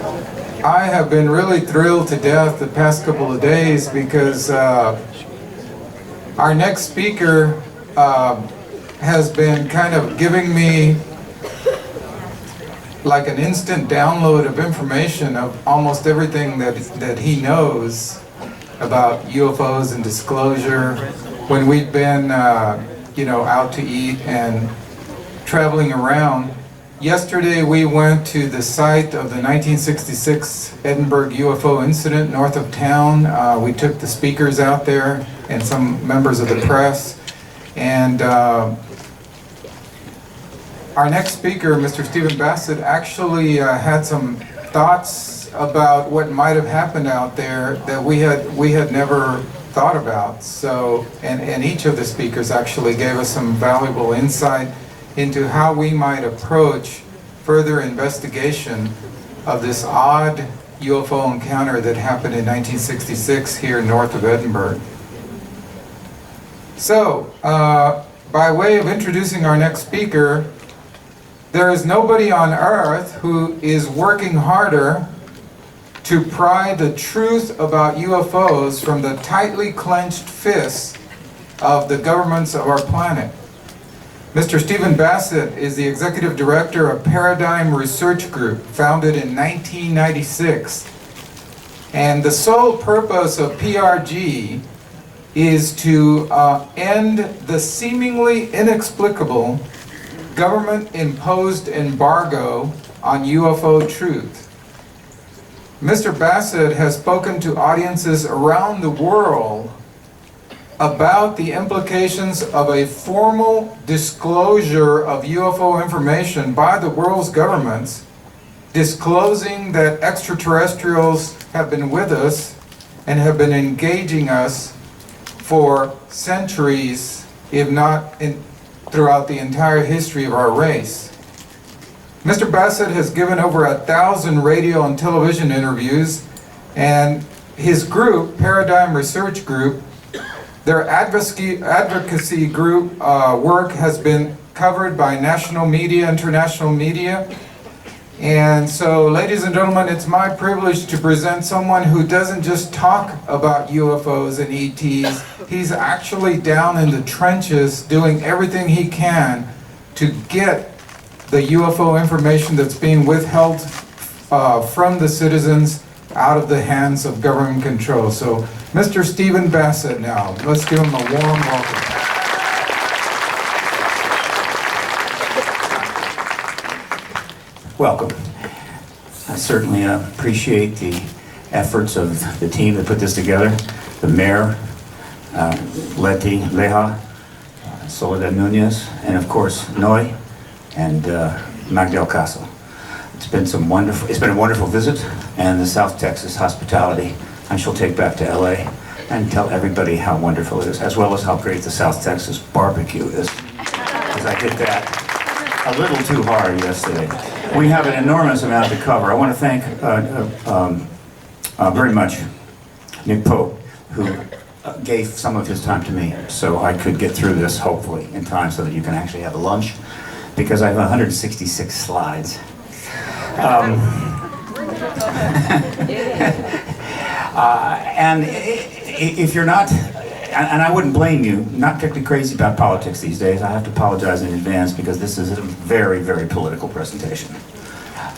I have been really thrilled to death the past couple of days because our next speaker has been kind of giving me like an instant download of information of almost everything that he knows about UFOs and disclosure. When we've been out to eat and traveling around. Yesterday we went to the site of the 1966 Edinburg UFO incident north of town. We took the speakers out there and some members of the press. And our next speaker, Mr. Stephen Bassett, actually had some thoughts about what might have happened out there that we had never thought about. So, and each of the speakers actually gave us some valuable insight into how we might approach further investigation of this odd UFO encounter that happened in 1966 here north of Edinburg. So, by way of introducing our next speaker, there is nobody on earth who is working harder to pry the truth about UFOs from the tightly clenched fists of the governments of our planet. Mr. Stephen Bassett is the Executive Director of Paradigm Research Group, founded in 1996. And the sole purpose of PRG is to end the seemingly inexplicable government-imposed embargo on UFO truth. Mr. Bassett has spoken to audiences around the world about the implications of a formal disclosure of UFO information by the world's governments, disclosing that extraterrestrials have been with us and have been engaging us for centuries, if not throughout the entire history of our race. Mr. Bassett has given over 1,000 radio and television interviews, and his group, Paradigm Research Group, their advocacy group work has been covered by national media, international media. And so, ladies and gentlemen, it's my privilege to present someone who doesn't just talk about UFOs and ETs. He's actually down in the trenches doing everything he can to get the UFO information that's being withheld from the citizens out of the hands of government control. So, Mr. Stephen Bassett now. Let's give him a warm welcome. Welcome. I certainly appreciate the efforts of the team that put this together. The mayor, Leti Leja, Soledad Nunez, and of course, Noy and Magdal Caso. It's been a wonderful visit, and the South Texas hospitality I shall take back to LA and tell everybody how wonderful it is, as well as how great the South Texas barbecue is. Because I did that a little too hard yesterday. We have an enormous amount to cover. I want to thank very much Nick Pope, who gave some of his time to me so I could get through this, hopefully, in time so that you can actually have a lunch, because I have 166 slides. And if you're not, and I wouldn't blame you, not particularly crazy about politics these days, I have to apologize in advance because this is a very, very political presentation.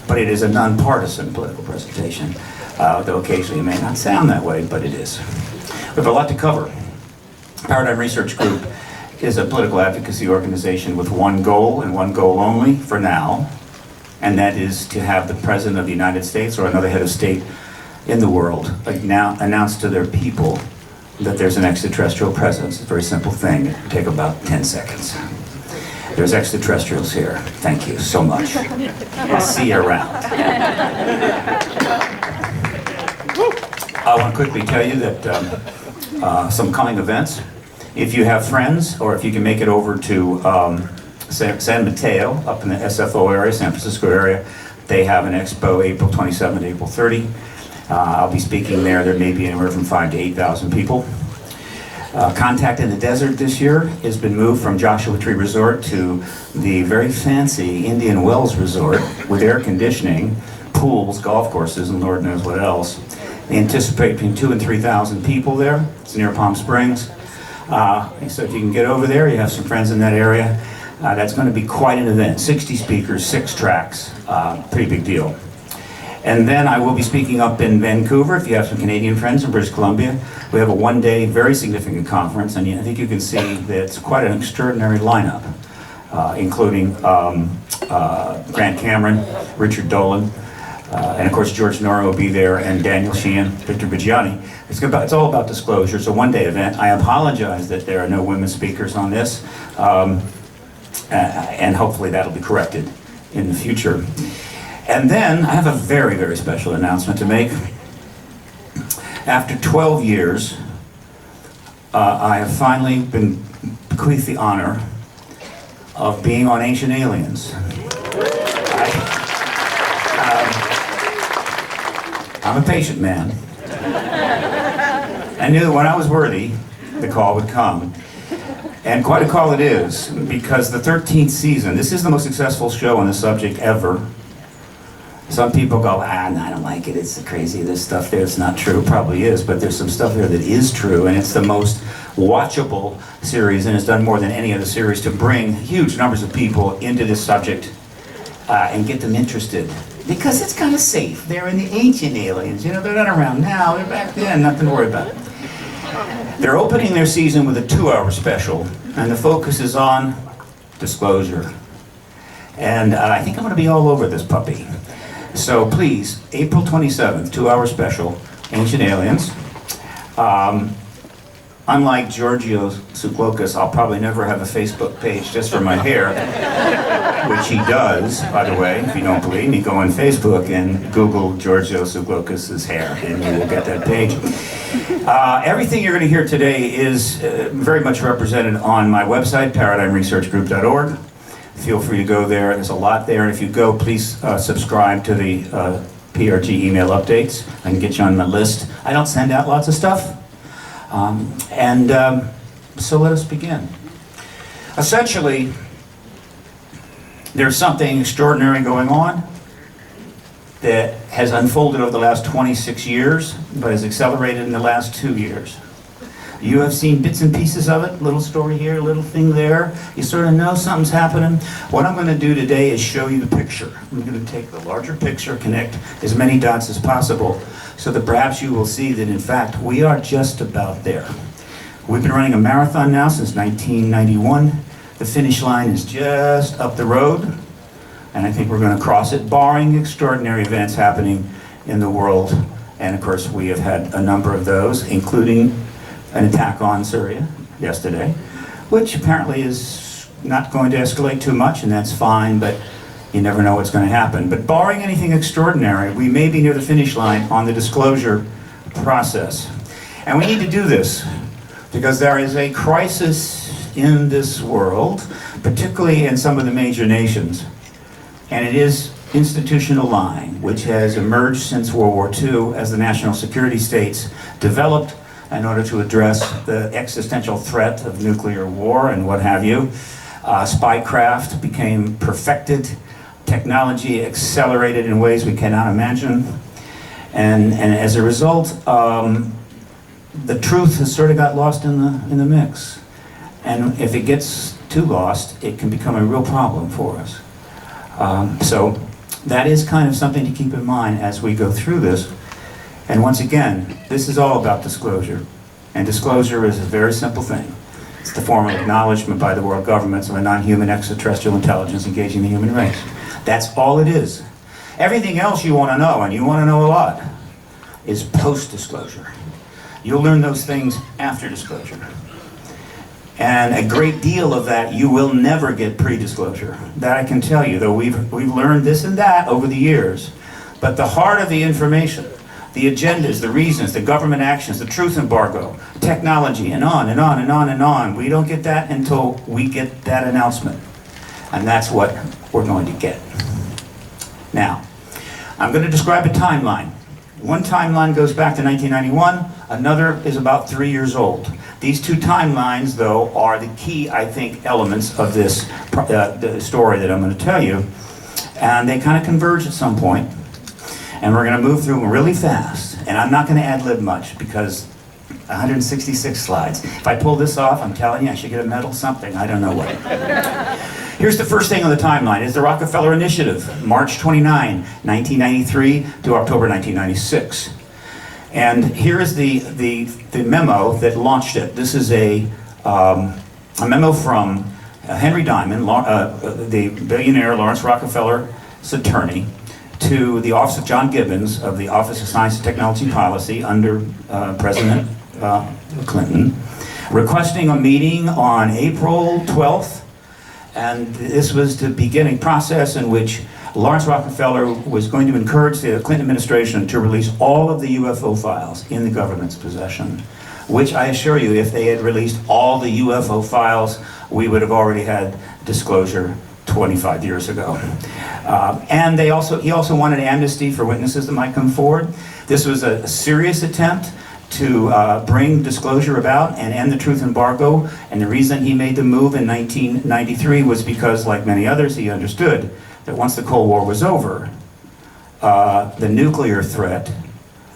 But it is a nonpartisan political presentation, though occasionally it may not sound that way, but it is. We have a lot to cover. Paradigm Research Group is a political advocacy organization with one goal and one goal only for now, and that is to have the President of the United States or another head of state in the world now announce to their people that there's an extraterrestrial presence. It's a very simple thing. It will take about 10 seconds. There's extraterrestrials here. Thank you so much. I'll see you around. I want to quickly tell you that some coming events. If you have friends, or if you can make it over to San Mateo, up in the SFO area, San Francisco area, they have an expo April 27th to April 30th. I'll be speaking there. There may be anywhere from 5,000 to 8,000 people. Contact in the Desert this year has been moved from Joshua Tree Resort to the very fancy Indian Wells Resort with air conditioning, pools, golf courses, and Lord knows what else. They anticipate between 2,000 and 3,000 people there. It's near Palm Springs. So if you can get over there, you have some friends in that area, that's going to be quite an event. 60 speakers, 6 tracks, pretty big deal. And then I will be speaking up in Vancouver. If you have some Canadian friends in British Columbia, we have a one-day, very significant conference, and I think you can see that it's quite an extraordinary lineup, including Grant Cameron, Richard Dolan, and of course George Nora will be there, and Daniel Sheehan, Victor Bigiani. It's all about disclosure. It's a one-day event. I apologize that there are no women speakers on this, and hopefully that'll be corrected in the future. And then I have a very, very special announcement to make. After 12 years, I have finally been bequeathed the honor of being on Ancient Aliens. I'm a patient man. I knew that when I was worthy, the call would come. And quite a call it is, because the 13th season, this is the most successful show on the subject ever. Some people go, no, I don't like it, it's crazy, there's stuff there that's not true. Probably is, but there's some stuff there that is true, and it's the most watchable series, and it's done more than any other series to bring huge numbers of people into this subject and get them interested. Because it's kind of safe. They're in the ancient aliens, they're not around now, they're back then, nothing to worry about. They're opening their season with a 2-hour special, and the focus is on disclosure. And I think I'm going to be all over this puppy. So please, April 27th, 2-hour special, Ancient Aliens. Unlike Giorgio Tsoukalos, I'll probably never have a Facebook page just for my hair, which he does, by the way. If you don't believe me, go on Facebook and Google Giorgio Tsoukalos' hair, and you will get that page. Everything you're going to hear today is very much represented on my website, paradigmresearchgroup.org. Feel free to go there. There's a lot there. And if you go, please subscribe to the PRG email updates. I can get you on my list. I don't send out lots of stuff. So let us begin. Essentially, there's something extraordinary going on that has unfolded over the last 26 years, but has accelerated in the last 2 years. You have seen bits and pieces of it, little story here, little thing there. You sort of know something's happening. What I'm going to do today is show you the picture. I'm going to take the larger picture, connect as many dots as possible, so that perhaps you will see that, in fact, we are just about there. We've been running a marathon now since 1991. The finish line is just up the road, and I think we're going to cross it, barring extraordinary events happening in the world. And of course, we have had a number of those, including an attack on Syria yesterday, which apparently is not going to escalate too much, and that's fine, but you never know what's going to happen. But barring anything extraordinary, we may be near the finish line on the disclosure process. And we need to do this because there is a crisis in this world, particularly in some of the major nations, and it is institutional lying, which has emerged since World War II as the national security states developed in order to address the existential threat of nuclear war and what have you. Spycraft became perfected, technology accelerated in ways we cannot imagine, and as a result, the truth has sort of got lost in the mix. And if it gets too lost, it can become a real problem for us. So that is kind of something to keep in mind as we go through this. And once again, this is all about disclosure. And disclosure is a very simple thing. It's the formal acknowledgement by the world governments of a non-human extraterrestrial intelligence engaging the human race. That's all it is. Everything else you want to know, and you want to know a lot, is post-disclosure. You'll learn those things after disclosure. And a great deal of that you will never get pre-disclosure. That I can tell you, though we've learned this and that over the years. But the heart of the information, the agendas, the reasons, the government actions, the truth embargo, technology, and on and on and on and on. We don't get that until we get that announcement. And that's what we're going to get. Now, I'm going to describe a timeline. One timeline goes back to 1991, another is about 3 years old. These two timelines, though, are the key, I think, elements of this the story that I'm going to tell you. And they kind of converge at some point. And we're going to move through them really fast. And I'm not going to ad-lib much because 166 slides. If I pull this off, I'm telling you, I should get a medal, something. I don't know what. Here's the first thing on the timeline, is the Rockefeller Initiative, March 29, 1993 to October 1996. And here is the memo that launched it. This is a memo from Henry Diamond, the billionaire Lawrence Rockefeller's attorney, to the Office of John Gibbons of the Office of Science and Technology Policy under President Clinton, requesting a meeting on April 12th. And this was to begin a process in which Lawrence Rockefeller was going to encourage the Clinton administration to release all of the UFO files in the government's possession, which I assure you, if they had released all the UFO files, we would have already had disclosure 25 years ago. And he also wanted amnesty for witnesses that might come forward. This was a serious attempt to bring disclosure about and end the truth embargo. And the reason he made the move in 1993 was because, like many others, he understood that once the Cold War was over, the nuclear threat,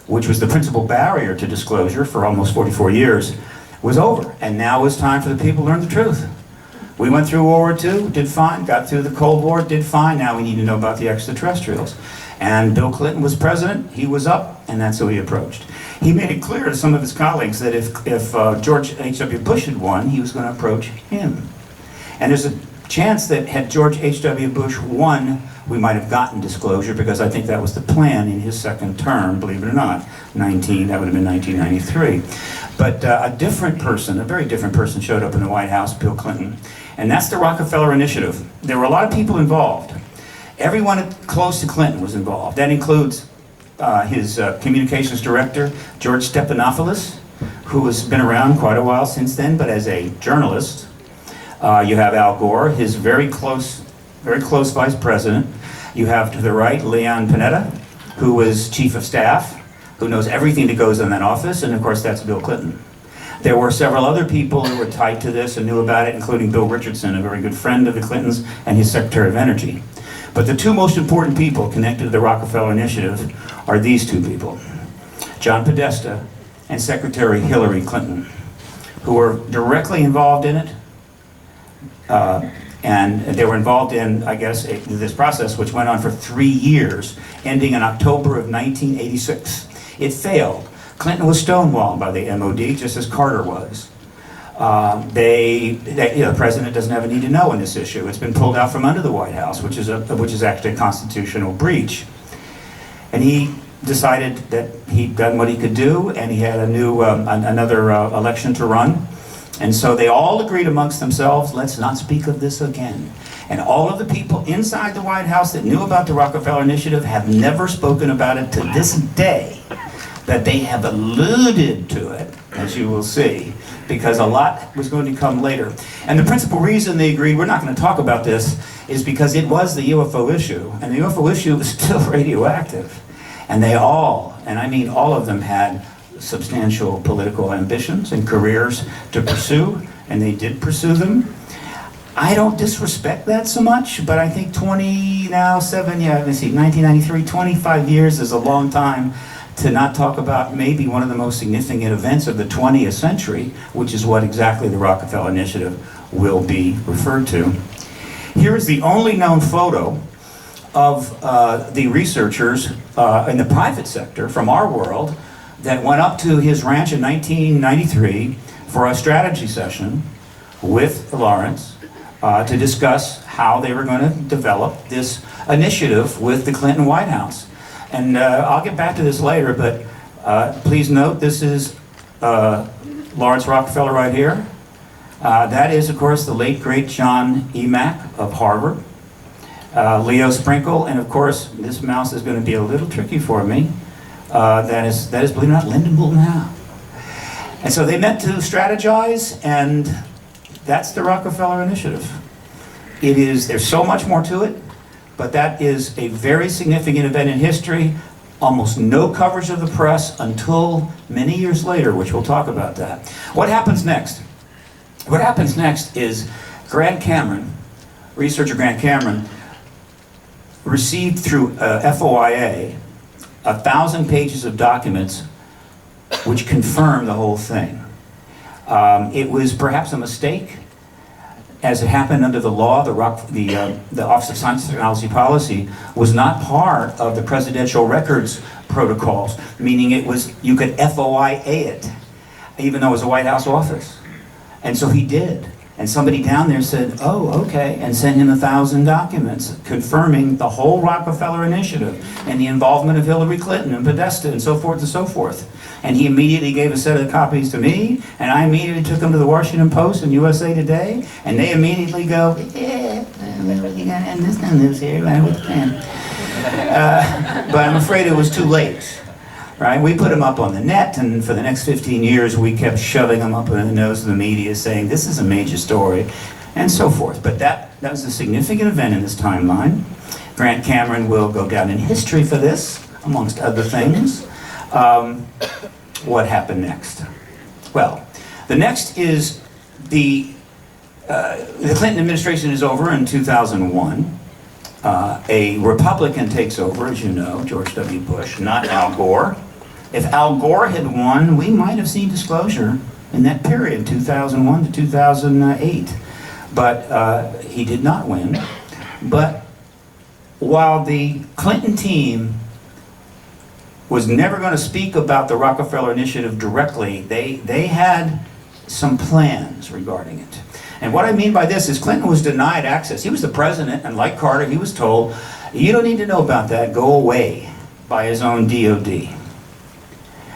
which was the principal barrier to disclosure for almost 44 years, was over. And now was time for the people to learn the truth. We went through World War II, did fine. Got through the Cold War, did fine. Now we need to know about the extraterrestrials. And Bill Clinton was president, he was up, and that's who he approached. He made it clear to some of his colleagues that if George H.W. Bush had won, he was going to approach him. And there's a chance that had George H.W. Bush won, we might have gotten disclosure, because I think that was the plan in his second term, believe it or not. That would have been 1993. But a different person, a very different person, showed up in the White House, Bill Clinton. And that's the Rockefeller Initiative. There were a lot of people involved. Everyone close to Clinton was involved. That includes his communications director, George Stephanopoulos, who has been around quite a while since then, but as a journalist. You have Al Gore, his very close vice president. You have to the right Leon Panetta, who was chief of staff, who knows everything that goes in that office, and of course that's Bill Clinton. There were several other people who were tied to this and knew about it, including Bill Richardson, a very good friend of the Clintons, and his Secretary of Energy. But the two most important people connected to the Rockefeller Initiative are these two people, John Podesta and Secretary Hillary Clinton, who were directly involved in it. And they were involved in, I guess, this process, which went on for 3 years, ending in October of 1986. It failed. Clinton was stonewalled by the MOD, just as Carter was. The president doesn't have a need to know in this issue. It's been pulled out from under the White House, which is actually a constitutional breach. And he decided that he'd done what he could do, and he had another election to run. And so they all agreed amongst themselves, let's not speak of this again. And all of the people inside the White House that knew about the Rockefeller Initiative have never spoken about it to this day. That they have alluded to it, as you will see, because a lot was going to come later. And the principal reason they agreed we're not going to talk about this is because it was the UFO issue, and the UFO issue was still radioactive. And they all, and I mean all of them, had substantial political ambitions and careers to pursue, and they did pursue them. I don't disrespect that so much, but I think 1993, 25 years is a long time to not talk about maybe one of the most significant events of the 20th century, which is what exactly the Rockefeller Initiative will be referred to. Here is the only known photo of the researchers in the private sector from our world that went up to his ranch in 1993 for a strategy session with Lawrence to discuss how they were going to develop this initiative with the Clinton White House. And I'll get back to this later, but please note this is Lawrence Rockefeller right here. That is, of course, the late, great John E. Mack of Harvard. Leo Sprinkle, and of course, this mouse is going to be a little tricky for me. That is, believe it or not, Lyndon Moulton Howe. And so they met to strategize, and that's the Rockefeller Initiative. There's so much more to it, but that is a very significant event in history. Almost no coverage of the press until many years later, which we'll talk about that. What happens next? What happens next is Grant Cameron, researcher Grant Cameron, received through FOIA 1,000 pages of documents which confirm the whole thing. It was perhaps a mistake, as it happened under the law. The Office of Science and Technology Policy was not part of the presidential records protocols, meaning you could FOIA it, even though it was a White House office. And so he did. And somebody down there said, oh, okay, and sent him 1,000 documents confirming the whole Rockefeller initiative and the involvement of Hillary Clinton and Podesta and so forth and so forth. And he immediately gave a set of copies to me, and I immediately took them to the Washington Post and USA Today, and they immediately go, yeah, you gotta end this news here, right, with the pen. But I'm afraid it was too late. Right? We put them up on the net, and for the next 15 years we kept shoving them up in the nose of the media, saying this is a major story, and so forth. But that was a significant event in this timeline. Grant Cameron will go down in history for this, amongst other things. What happened next? Well, the next is the Clinton administration is over in 2001. A Republican takes over, as you know, George W. Bush, not Al Gore. If Al Gore had won, we might have seen disclosure in that period, 2001 to 2008. But he did not win. But while the Clinton team was never going to speak about the Rockefeller Initiative directly, they had some plans regarding it. And what I mean by this is Clinton was denied access. He was the president, and like Carter, he was told, you don't need to know about that, go away, by his own DOD.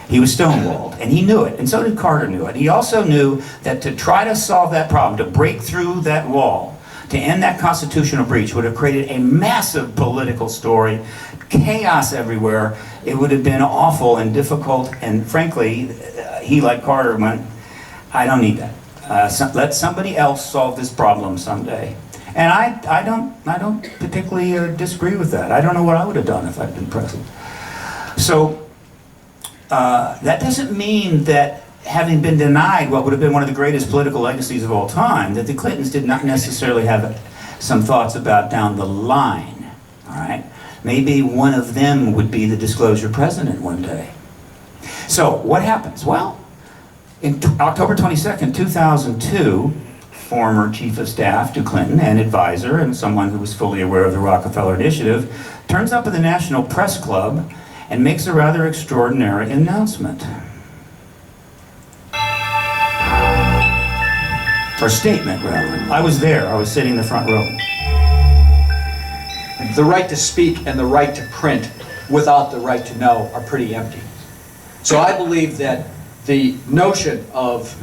He was stonewalled, and he knew it, and so did Carter knew it. He also knew that to try to solve that problem, to break through that wall, to end that constitutional breach would have created a massive political story, chaos everywhere. It would have been awful and difficult, and frankly, he, like Carter, went, I don't need that. Let somebody else solve this problem someday. And I don't particularly disagree with that. I don't know what I would have done if I'd been president. So that doesn't mean that having been denied what would have been one of the greatest political legacies of all time, that the Clintons did not necessarily have some thoughts about down the line, all right? Maybe one of them would be the disclosure president one day. So what happens? Well, in October 22nd, 2002, former chief of staff to Clinton and advisor and someone who was fully aware of the Rockefeller Initiative, turns up at the National Press Club and makes a rather extraordinary announcement. Or statement, rather. I was there. I was sitting in the front row. The right to speak and the right to print without the right to know are pretty empty. So I believe that the notion of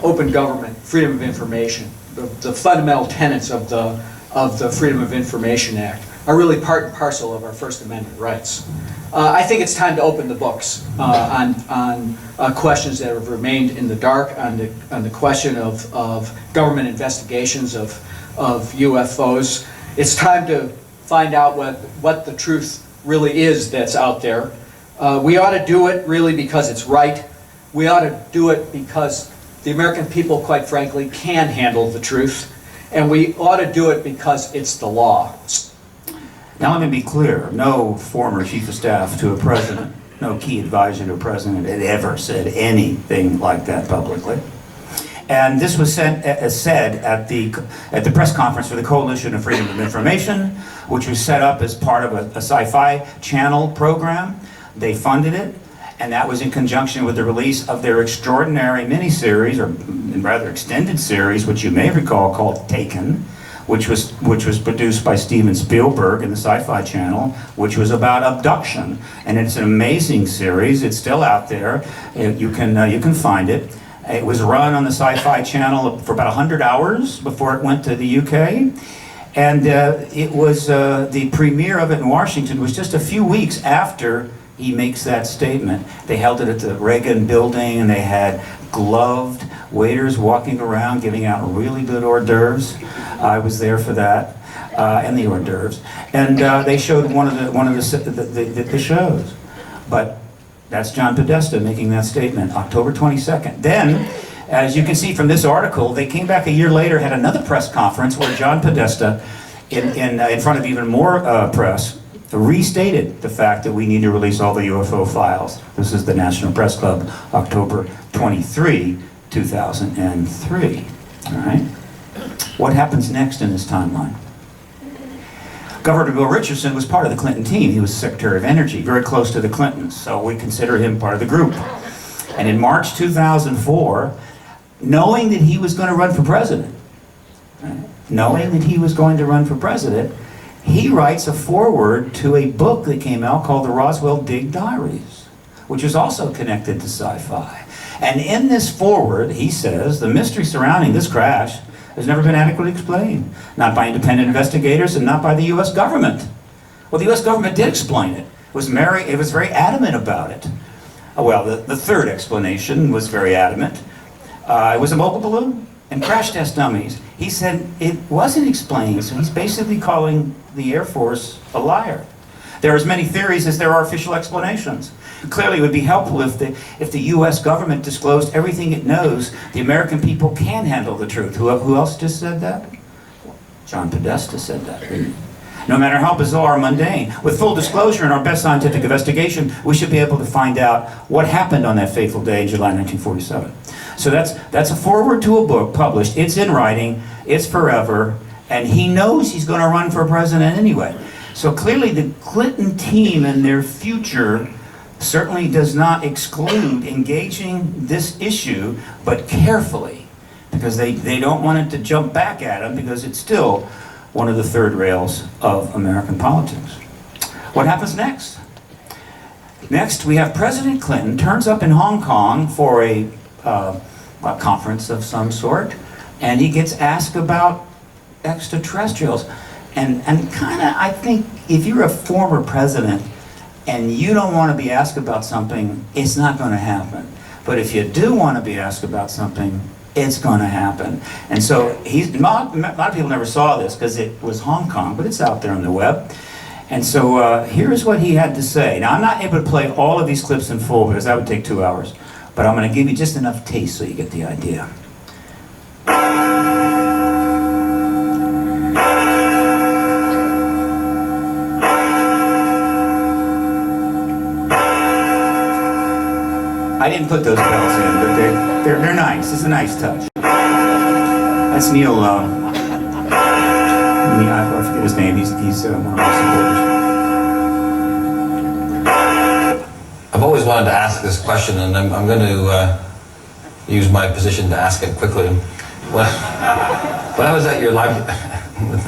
open government, freedom of information, the fundamental tenets of the Freedom of Information Act are really part and parcel of our First Amendment rights. I think it's time to open the books on questions that have remained in the dark, on the question of government investigations of UFOs. It's time to find out what the truth really is that's out there. We ought to do it really because it's right. We ought to do it because the American people, quite frankly, can handle the truth. And we ought to do it because it's the law. Now let me be clear, no former chief of staff to a president, no key advisor to a president had ever said anything like that publicly. And this was said at the press conference for the Coalition of Freedom of Information, which was set up as part of a sci-fi channel program. They funded it, and that was in conjunction with the release of their extraordinary miniseries, or rather extended series, which you may recall called Taken, which was produced by Steven Spielberg in the Sci-Fi Channel, which was about abduction, and it's an amazing series. It's still out there. You can find it. It was run on the Sci-Fi Channel for about 100 hours before it went to the UK, and it was the premiere of it in Washington was just a few weeks after he makes that statement. They held it at the Reagan building, and they had gloved waiters walking around giving out really good hors d'oeuvres. I was there for that, and the hors d'oeuvres. And they showed one of the shows. But that's John Podesta making that statement, October 22nd. Then, as you can see from this article, they came back a year later, had another press conference where John Podesta, in front of even more press, restated the fact that we need to release all the UFO files. This is the National Press Club, October 23, 2003. All right? What happens next in this timeline? Governor Bill Richardson was part of the Clinton team. He was Secretary of Energy, very close to the Clintons, so we consider him part of the group. And in March 2004, knowing that he was going to run for president, he writes a foreword to a book that came out called the Roswell Dig Diaries, which is also connected to sci-fi. And in this foreword, he says, the mystery surrounding this crash has never been adequately explained, not by independent investigators and not by the U.S. government. Well, the U.S. government did explain it. It was very adamant about it. Well, the third explanation was very adamant. It was a mobile balloon and crash test dummies. He said it wasn't explained, so he's basically calling the Air Force a liar. There are as many theories as there are official explanations. Clearly, it would be helpful if the U.S. government disclosed everything it knows. The American people can handle the truth. Who else just said that? John Podesta said that. No matter how bizarre or mundane, with full disclosure in our best scientific investigation, we should be able to find out what happened on that fateful day in July 1947. So that's a foreword to a book published. It's in writing. It's forever. And he knows he's going to run for president anyway. So clearly the Clinton team and their future certainly does not exclude engaging this issue, but carefully, because they don't want it to jump back at them, because it's still one of the third rails of American politics. What happens next? Next, we have President Clinton turns up in Hong Kong for a conference of some sort, and he gets asked about extraterrestrials. And kind of, I think, if you're a former president and you don't want to be asked about something, it's not going to happen. But if you do want to be asked about something, it's going to happen. And so a lot of people never saw this because it was Hong Kong, but it's out there on the web. And so here's what he had to say. Now, I'm not able to play all of these clips in full because that would take 2 hours. But I'm going to give you just enough taste so you get the idea. I didn't put those bells in, but they're nice. It's a nice touch. That's Neil. I forget his name. He's one of our supporters. I've always wanted to ask this question, and I'm going to use my position to ask it quickly. When I was at your library,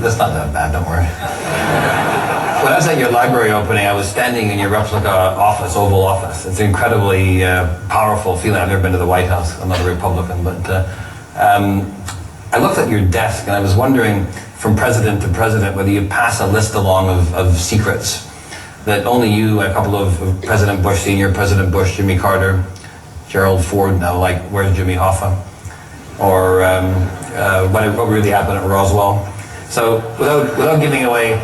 that's not that bad. Don't worry. When I was at your library opening, I was standing in your replica office, Oval Office. It's an incredibly powerful feeling. I've never been to the White House. I'm not a Republican, but I looked at your desk and I was wondering, from president to president, whether you pass a list along of secrets that only you, a couple of President Bush Sr., President Bush, Jimmy Carter, Gerald Ford, now like, where's Jimmy Hoffa? Or what really happened at Roswell. So without giving away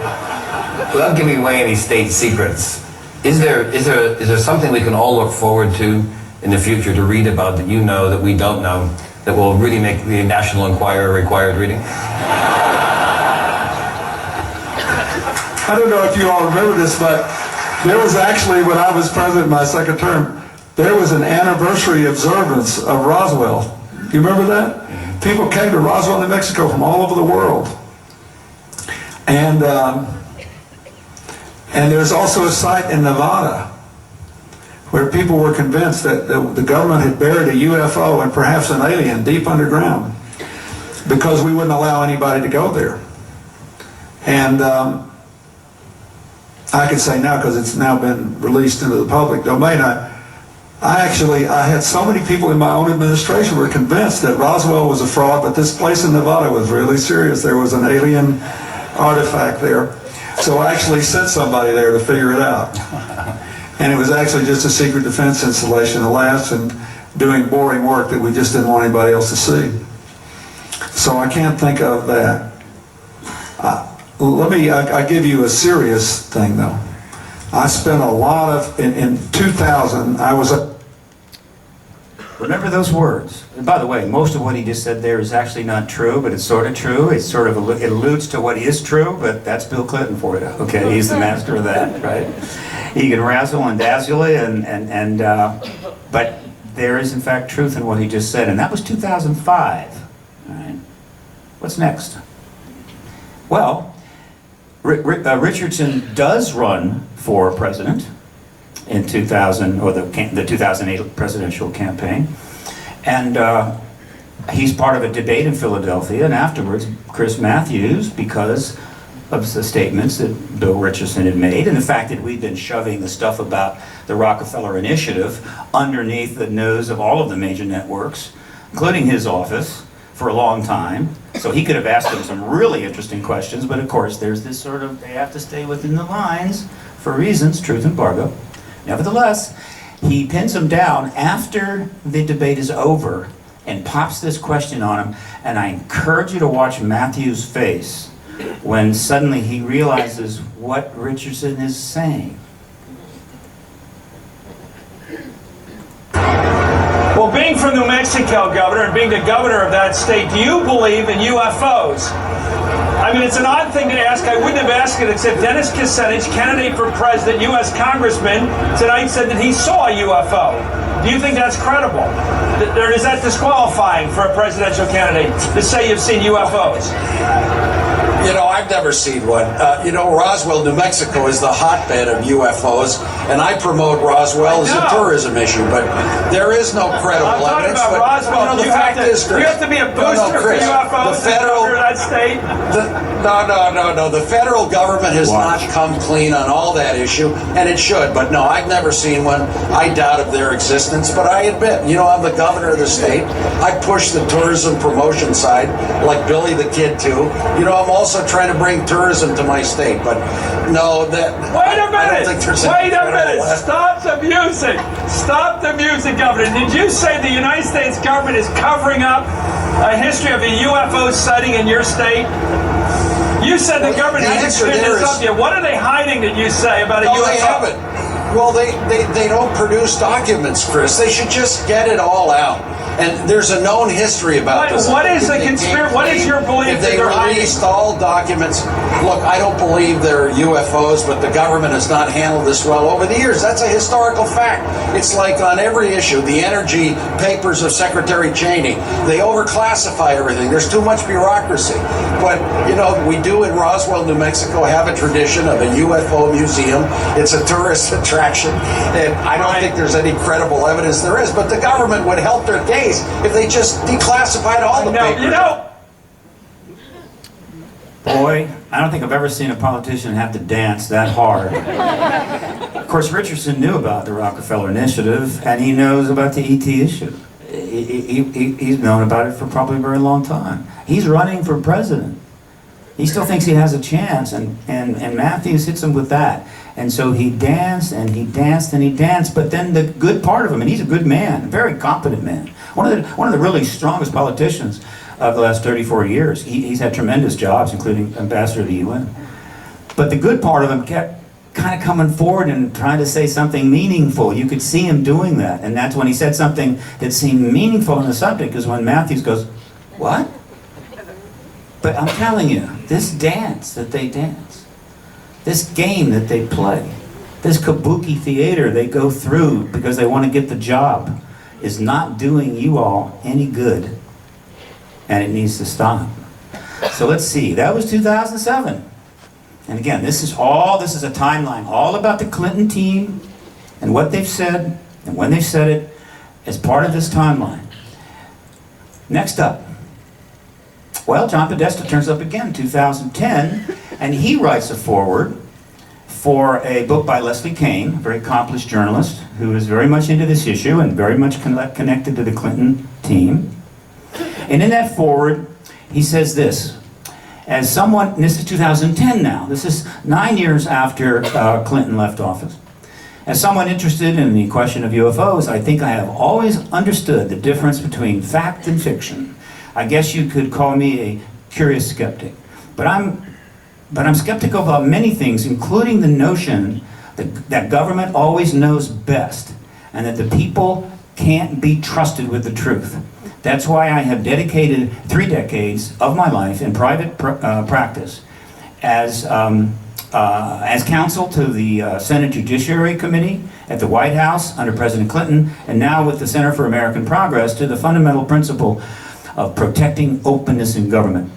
any state secrets, is there something we can all look forward to in the future to read about that you know that we don't know that will really make the National Enquirer required reading? I don't know if you all remember this, but there was actually, when I was president my second term, there was an anniversary observance of Roswell. Do you remember that? People came to Roswell, New Mexico from all over the world. And there's also a site in Nevada where people were convinced that the government had buried a UFO and perhaps an alien deep underground because we wouldn't allow anybody to go there. And I can say now, because it's now been released into the public domain, I had so many people in my own administration were convinced that Roswell was a fraud, but this place in Nevada was really serious. There was an alien artifact there. So I actually sent somebody there to figure it out. And it was actually just a secret defense installation in the labs and doing boring work that we just didn't want anybody else to see. So I can't think of that. I give you a serious thing though. I spent a lot of, in 2000, I was Remember those words. And by the way, most of what he just said there is actually not true, but it's sort of true. It sort of it alludes to what is true, but that's Bill Clinton for you. Okay, he's the master of that, right? He can razzle and dazzle you, but there is in fact truth in what he just said, and that was 2005. All right. What's next? Well, Richardson does run for president in 2000, or the 2008 presidential campaign, and he's part of a debate in Philadelphia, and afterwards Chris Matthews, because of the statements that Bill Richardson had made and the fact that we've been shoving the stuff about the Rockefeller Initiative underneath the nose of all of the major networks, including his office, for a long time. So he could have asked them some really interesting questions, but of course there's this sort of, they have to stay within the lines for reasons, truth embargo. Nevertheless, he pins him down after the debate is over and pops this question on him, and I encourage you to watch Matthew's face when suddenly he realizes what Richardson is saying. Well, being from New Mexico, Governor, and being the governor of that state, do you believe in UFOs? I mean, it's an odd thing to ask. I wouldn't have asked it except Dennis Kucinich, candidate for president, U.S. congressman, tonight said that he saw a UFO. Do you think that's credible? Or is that disqualifying for a presidential candidate to say you've seen UFOs? You know, I've never seen one. Roswell, New Mexico is the hotbed of UFOs, and I promote Roswell as a tourism issue, but there is no credible evidence. I'm talking about Roswell. The fact is, Chris, you have to be a booster Chris, for UFOs the federal, in that state? No. The federal government has not come clean on all that issue, and it should. But no, I've never seen one. I doubt of their existence, but I admit, I'm the governor of the state. I push the tourism promotion side, like Billy the Kid too. I'm also trying to bring tourism to my state, but no, that. Wait a minute! I don't think there's Wait a minute! Stop the music! Stop the music, Governor. Did you say the United States government is covering up a history of a UFO sighting in your state? You said the government hasn't cleared this up yet. What are they hiding that you say about a UFO? They haven't. Well, they don't produce documents, Chris. They should just get it all out. And there's a known history about this. What is the conspiracy? What is your belief if that they they're hiding? released all documents? Look, I don't believe they're UFOs, but the government has not handled this well over the years. That's a historical fact. It's like on every issue, the energy papers of Secretary Cheney. They overclassify everything. There's too much bureaucracy. But, we do in Roswell, New Mexico, have a tradition of a UFO museum. It's a tourist attraction, and I don't think there's any credible evidence there is. But the government would help their case if they just declassified all the papers. Boy, I don't think I've ever seen a politician have to dance that hard. Of course, Richardson knew about the Rockefeller Initiative, and he knows about the ET issue. He's known about it for probably a very long time. He's running for president. He still thinks he has a chance, and Matthews hits him with that. And so he danced, and he danced, and he danced, but then the good part of him, and he's a good man, a very competent man, one of the really strongest politicians of the last 34 years. He's had tremendous jobs, including ambassador to the UN. But the good part of him kept kind of coming forward and trying to say something meaningful. You could see him doing that, and that's when he said something that seemed meaningful in the subject, is when Matthews goes, "What?" But I'm telling you, this dance that they dance, this game that they play, this kabuki theater they go through because they want to get the job, is not doing you all any good, and it needs to stop. So let's see, that was 2007. And again, this is a timeline all about the Clinton team and what they've said and when they've said it as part of this timeline. Next up, well, John Podesta turns up again in 2010, and he writes a foreword for a book by Leslie Kean, a very accomplished journalist who is very much into this issue and very much connected to the Clinton team. And in that foreword, he says this: as someone, and this is 2010 now, this is 9 years after Clinton left office. As someone interested in the question of UFOs, I think I have always understood the difference between fact and fiction. I guess you could call me a curious skeptic. But I'm skeptical about many things, including the notion that government always knows best, and that the people can't be trusted with the truth. That's why I have dedicated 3 decades of my life in private practice as counsel to the Senate Judiciary Committee at the White House under President Clinton, and now with the Center for American Progress to the fundamental principle of protecting openness in government.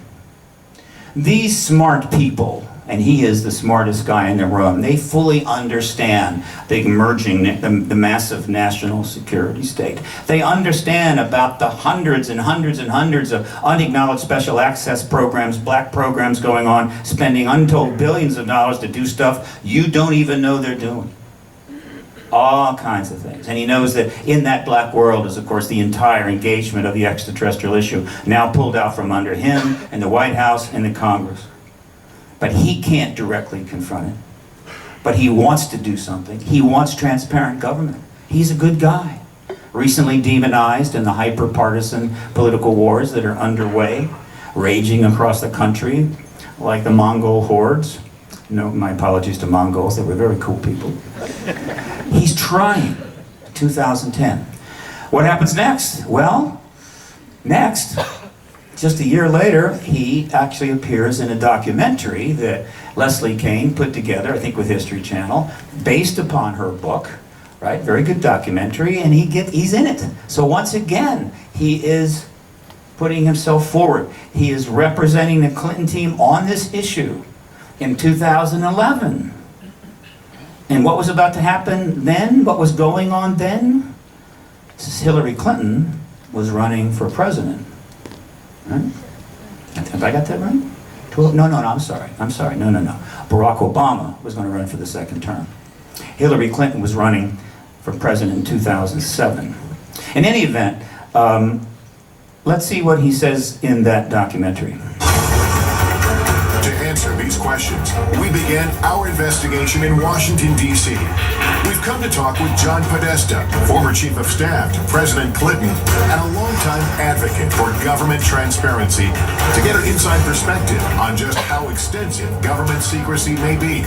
These smart people, and he is the smartest guy in the room, they fully understand the emerging, the massive national security state. They understand about the hundreds and hundreds and hundreds of unacknowledged special access programs, black programs going on, spending untold billions of dollars to do stuff you don't even know they're doing. All kinds of things. And he knows that in that black world is, of course, the entire engagement of the extraterrestrial issue, now pulled out from under him and the White House and the Congress. But he can't directly confront it. But he wants to do something. He wants transparent government. He's a good guy. Recently demonized in the hyper-partisan political wars that are underway, raging across the country, like the Mongol hordes. No, my apologies to Mongols, they were very cool people. He's trying. 2010. What happens next? Well, next, just a year later, he actually appears in a documentary that Leslie Kean put together, I think with History Channel, based upon her book, right? Very good documentary, and he's in it. So once again, he is putting himself forward. He is representing the Clinton team on this issue in 2011. And what was about to happen then? What was going on then? Hillary Clinton was running for president. Right? Have I got that right? No, I'm sorry. No. Barack Obama was going to run for the 2nd term. Hillary Clinton was running for president in 2007. In any event, let's see what he says in that documentary. To answer these questions, we began our investigation in Washington, D.C. We've come to talk with John Podesta, former chief of staff to President Clinton and a longtime advocate for government transparency, to get an inside perspective on just how extensive government secrecy may be.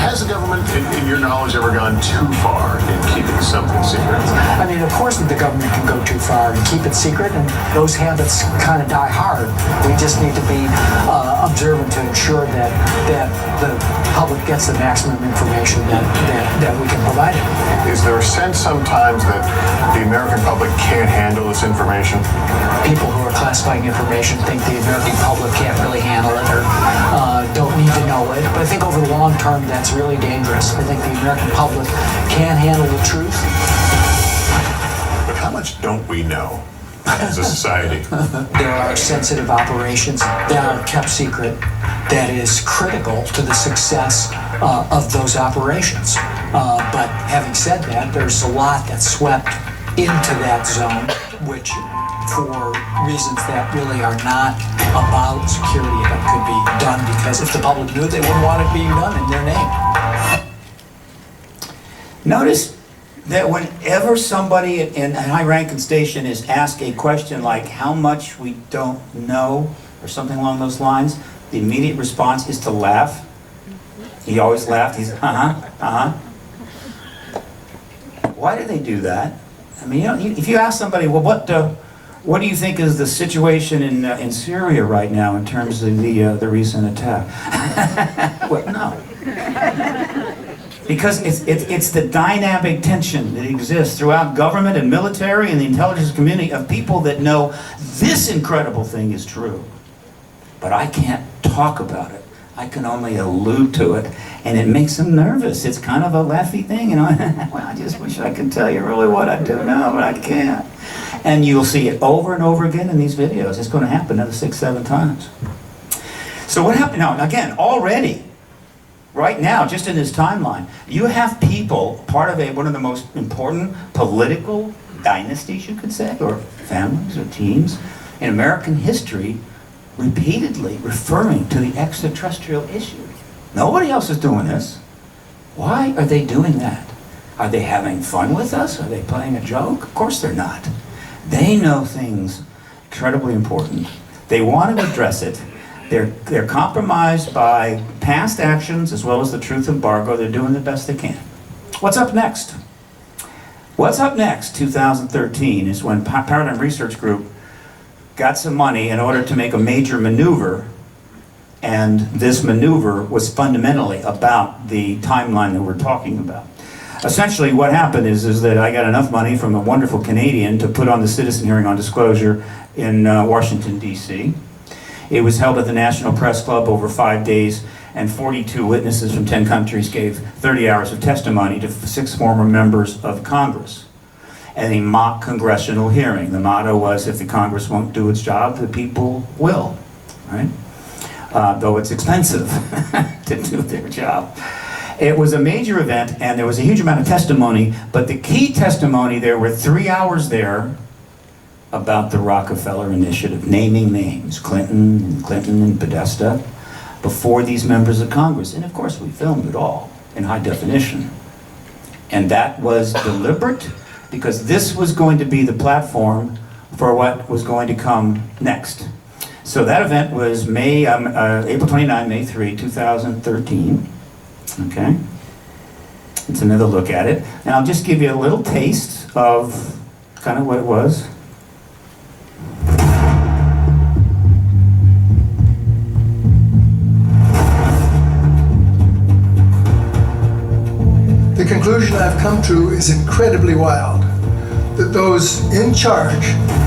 Has the government, in your knowledge, ever gone too far in keeping something secret? I mean, of course the government can go too far and keep it secret, and those habits kind of die hard. We just need to be observant to ensure that the public gets the maximum information that we can provide it. Is there a sense sometimes that the American public can't handle this information? People who are classifying information think the American public can't really handle it or don't need to know it. But I think over the long term, that's really dangerous. I think the American public can handle the truth. But how much don't we know as a society? There are sensitive operations that are kept secret that is critical to the success of those operations. But having said that, there's a lot that's swept into that zone, which for reasons that really are not about security, but could be done because if the public knew, they wouldn't want it being done in their name. Notice that whenever somebody in a high-ranking station is asked a question like how much we don't know or something along those lines, the immediate response is to laugh. He always laughed. He's Why do they do that? I mean, if you ask somebody, well, what do you think is the situation in Syria right now in terms of the recent attack? Well, no. Because it's the dynamic tension that exists throughout government and military and the intelligence community of people that know this incredible thing is true. But I can't talk about it. I can only allude to it, and it makes them nervous. It's kind of a laughy thing, you know. Well, I just wish I could tell you really what I do know, but I can't. And you'll see it over and over again in these videos. It's going to happen another 6-7 times. So what happened now? Again, already, right now, just in this timeline, you have people, part of one of the most important political dynasties, you could say, or families or teams in American history, repeatedly referring to the extraterrestrial issue. Nobody else is doing this. Why are they doing that? Are they having fun with us? Are they playing a joke? Of course they're not. They know things incredibly important. They want to address it. They're compromised by past actions as well as the truth embargo. They're doing the best they can. What's up next? What's up next, 2013, is when Paradigm Research Group got some money in order to make a major maneuver, and this maneuver was fundamentally about the timeline that we're talking about. Essentially what happened is that I got enough money from a wonderful Canadian to put on the citizen hearing on disclosure in Washington, D.C. It was held at the National Press Club over 5 days, and 42 witnesses from 10 countries gave 30 hours of testimony to 6 former members of Congress. And a mock congressional hearing. The motto was, if the Congress won't do its job, the people will, right? Though it's expensive to do their job. It was a major event, and there was a huge amount of testimony, but the key testimony, there were 3 hours there about the Rockefeller Initiative, naming names, Clinton and Podesta, before these members of Congress. And of course, we filmed it all in high definition. And that was deliberate, because this was going to be the platform for what was going to come next. So that event was April 29, May 3, 2013. Okay? It's another look at it. And I'll just give you a little taste of kind of what it was. The conclusion I've come to is incredibly wild, that those in charge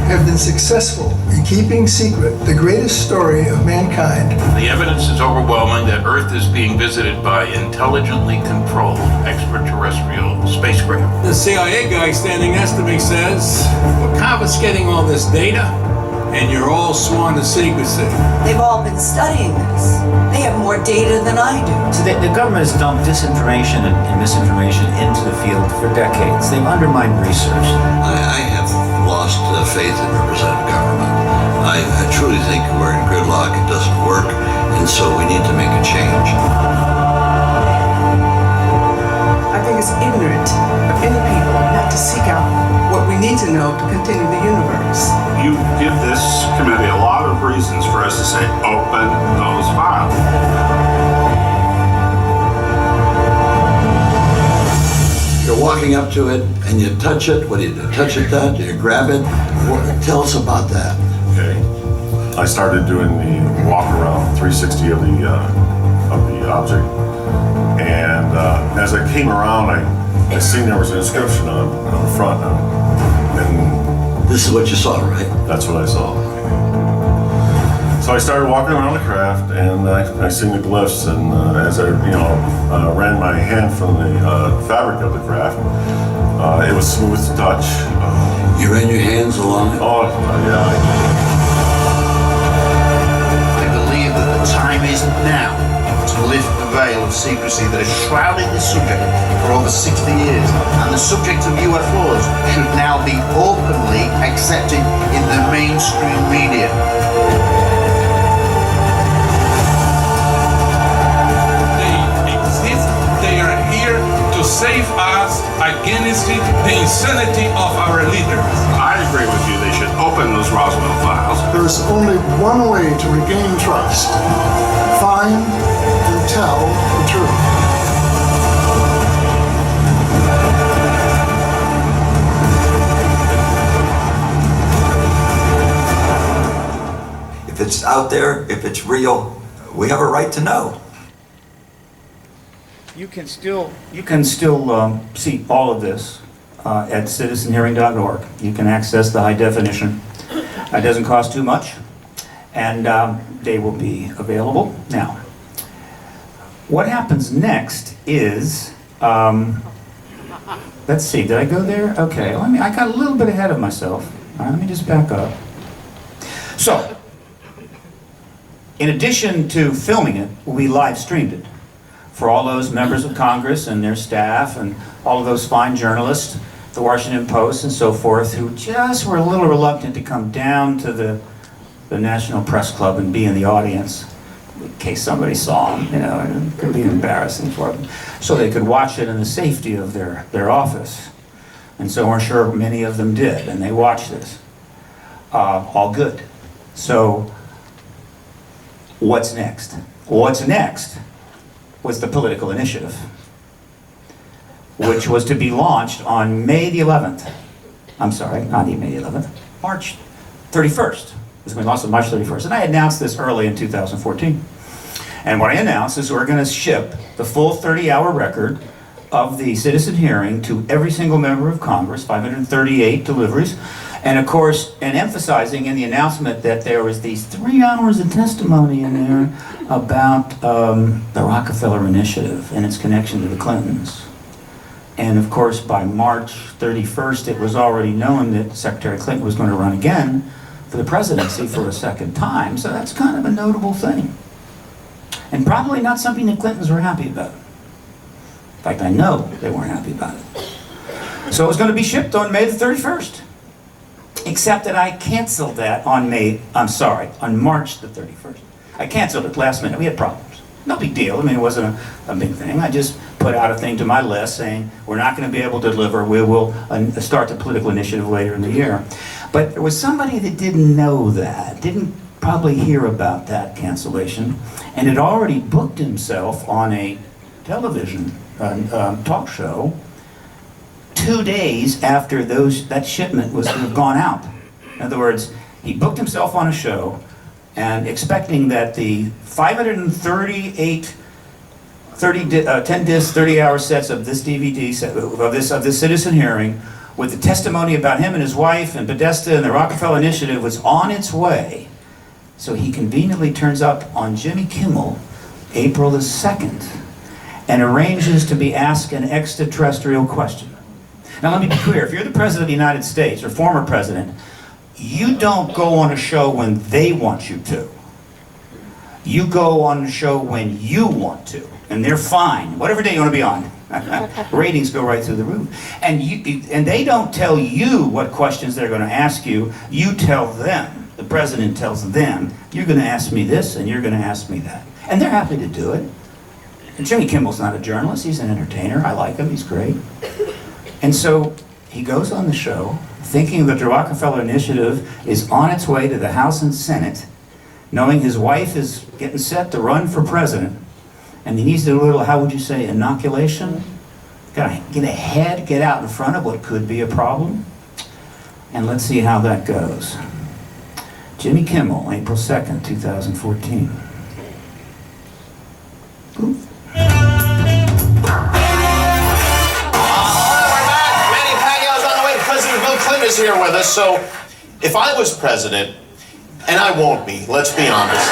have been successful in keeping secret the greatest story of mankind. The evidence is overwhelming that Earth is being visited by intelligently controlled extraterrestrial spacecraft. The CIA guy standing next to me says, we're confiscating all this data and you're all sworn to secrecy. They've all been studying this. They have more data than I do. So the government has dumped disinformation and misinformation into the field for decades. They've undermined research. I have lost faith in representative government. I truly think we're in gridlock. It doesn't work, and so we need to make a change. I think it's ignorant of any people not to seek out what we need to know to continue the universe. You give this committee a lot of reasons for us to say, open those files. You're walking up to it and you touch it. What do you do? Touch it, that? Do you grab it? Tell us about that. Okay. I started doing the walk around 360 of the object, and as I came around, I seen there was an inscription on the front, and this is what you saw, right? That's what I saw. So I started walking around the craft, and I seen the glyphs, and as I ran my hand from the fabric of the craft, it was smooth to touch. You ran your hands along it? Oh, yeah. I believe that the time is now to lift the veil of secrecy that has shrouded this subject for over 60 years, and the subject of UFOs should now be openly accepted in the mainstream media. They are here to save us against the insanity of our leaders. I agree with you. They should open those Roswell files. There's only one way to regain trust. Find and tell the truth. If it's out there, if it's real, we have a right to know. You can still see all of this at citizenhearing.org. You can access the high definition. It doesn't cost too much, and they will be available. Now, what happens next is, let's see, did I go there? Okay, I got a little bit ahead of myself. All right, let me just back up. So, in addition to filming it, we live streamed it for all those members of Congress and their staff and all of those fine journalists, the Washington Post and so forth, who just were a little reluctant to come down to the National Press Club and be in the audience in case somebody saw them, and it could be embarrassing for them. So they could watch it in the safety of their office. And so we're sure many of them did, and they watched this. All good. So what's next? What's next was the political initiative. which was to be launched on May the 11th. I'm sorry, not even May the 11th, March 31st. It was going to be launched on March 31st. And I announced this early in 2014. And what I announced is we're going to ship the full 30-hour record of the citizen hearing to every single member of Congress, 538 deliveries. And of course, and emphasizing in the announcement that there was these 3 hours of testimony in there about the Rockefeller Initiative and its connection to the Clintons. And of course, by March 31st, it was already known that Secretary Clinton was going to run again for the presidency for a second time. So that's kind of a notable thing. And probably not something the Clintons were happy about. In fact, I know they weren't happy about it. So it was going to be shipped on May the 31st. Except that I canceled that on March the 31st. I canceled it last minute. We had problems. No big deal. I mean, it wasn't a big thing. I just put out a thing to my list saying, we're not going to be able to deliver. We will start the political initiative later in the year. But there was somebody that didn't know that, didn't probably hear about that cancellation, and had already booked himself on a television talk show 2 days after that shipment was to have gone out. In other words, he booked himself on a show and expecting that the 538 10-disc, 30-hour sets of this DVD set, of this citizen hearing, with the testimony about him and his wife and Podesta and the Rockefeller Initiative, was on its way. So he conveniently turns up on Jimmy Kimmel, April the 2nd, and arranges to be asked an extraterrestrial question. Now let me be clear, if you're the President of the United States, or former President, you don't go on a show when they want you to. You go on a show when you want to, and they're fine, whatever day you want to be on. Ratings go right through the roof. And they don't tell you what questions they're going to ask you, you tell them. The President tells them, you're going to ask me this, and you're going to ask me that. And they're happy to do it. And Jimmy Kimmel's not a journalist, he's an entertainer. I like him, he's great. And so he goes on the show thinking that the Rockefeller Initiative is on its way to the House and Senate, knowing his wife is getting set to run for president, and he needs to do a little, how would you say, inoculation? Gotta get ahead, get out in front of what could be a problem. And let's see how that goes. Jimmy Kimmel, April 2nd, 2014. Ooh. Clinton is here with us, so if I was president, and I won't be, let's be honest,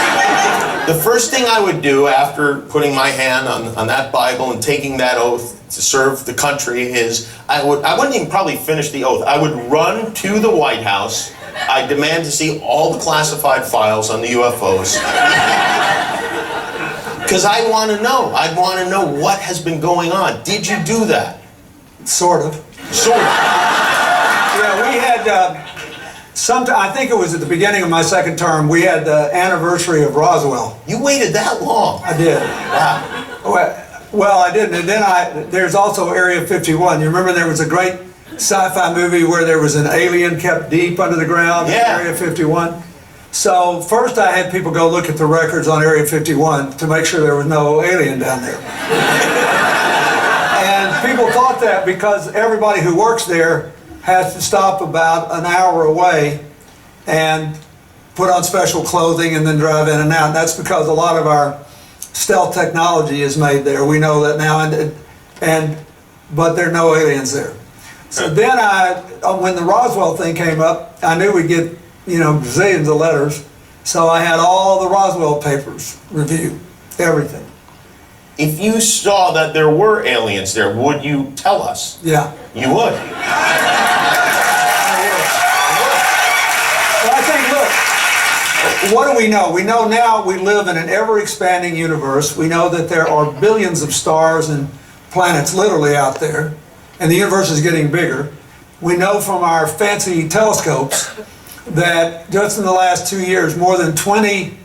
the first thing I would do after putting my hand on that Bible and taking that oath to serve the country is, I wouldn't even probably finish the oath. I would run to the White House. I demand to see all the classified files on the UFOs. Because I want to know. I'd want to know what has been going on. Did you do that? Sort of. Sort of. Yeah, we had, I think it was at the beginning of my second term, we had the anniversary of Roswell. You waited that long? I did. Wow. Well, I didn't. And then there's also Area 51. You remember there was a great sci-fi movie where there was an alien kept deep under the ground in Area 51? So first I had people go look at the records on Area 51 to make sure there was no alien down there. And people thought that because everybody who works there has to stop about an hour away and put on special clothing and then drive in and out. And that's because a lot of our stealth technology is made there. We know that now, but there are no aliens there. So then when the Roswell thing came up, I knew we'd get, zillions of letters. So I had all the Roswell papers reviewed, everything. If you saw that there were aliens there, would you tell us? Yeah. You would? Well, I think, look, what do we know? We know now we live in an ever-expanding universe. We know that there are billions of stars and planets literally out there, and the universe is getting bigger. We know from our fancy telescopes that just in the last 2 years, more than 20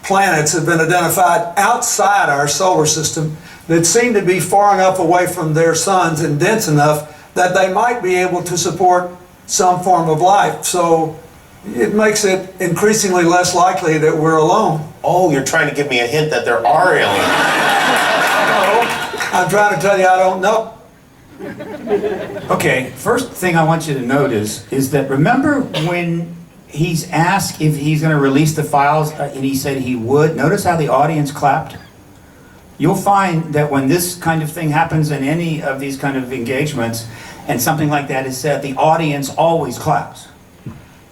planets have been identified outside our solar system that seem to be far enough away from their suns and dense enough that they might be able to support some form of life. So it makes it increasingly less likely that we're alone. Oh, you're trying to give me a hint that there are aliens. No, I'm trying to tell you I don't know. Okay, first thing I want you to note is that remember when he's asked if he's going to release the files and he said he would? Notice how the audience clapped? You'll find that when this kind of thing happens in any of these kind of engagements and something like that is said, the audience always claps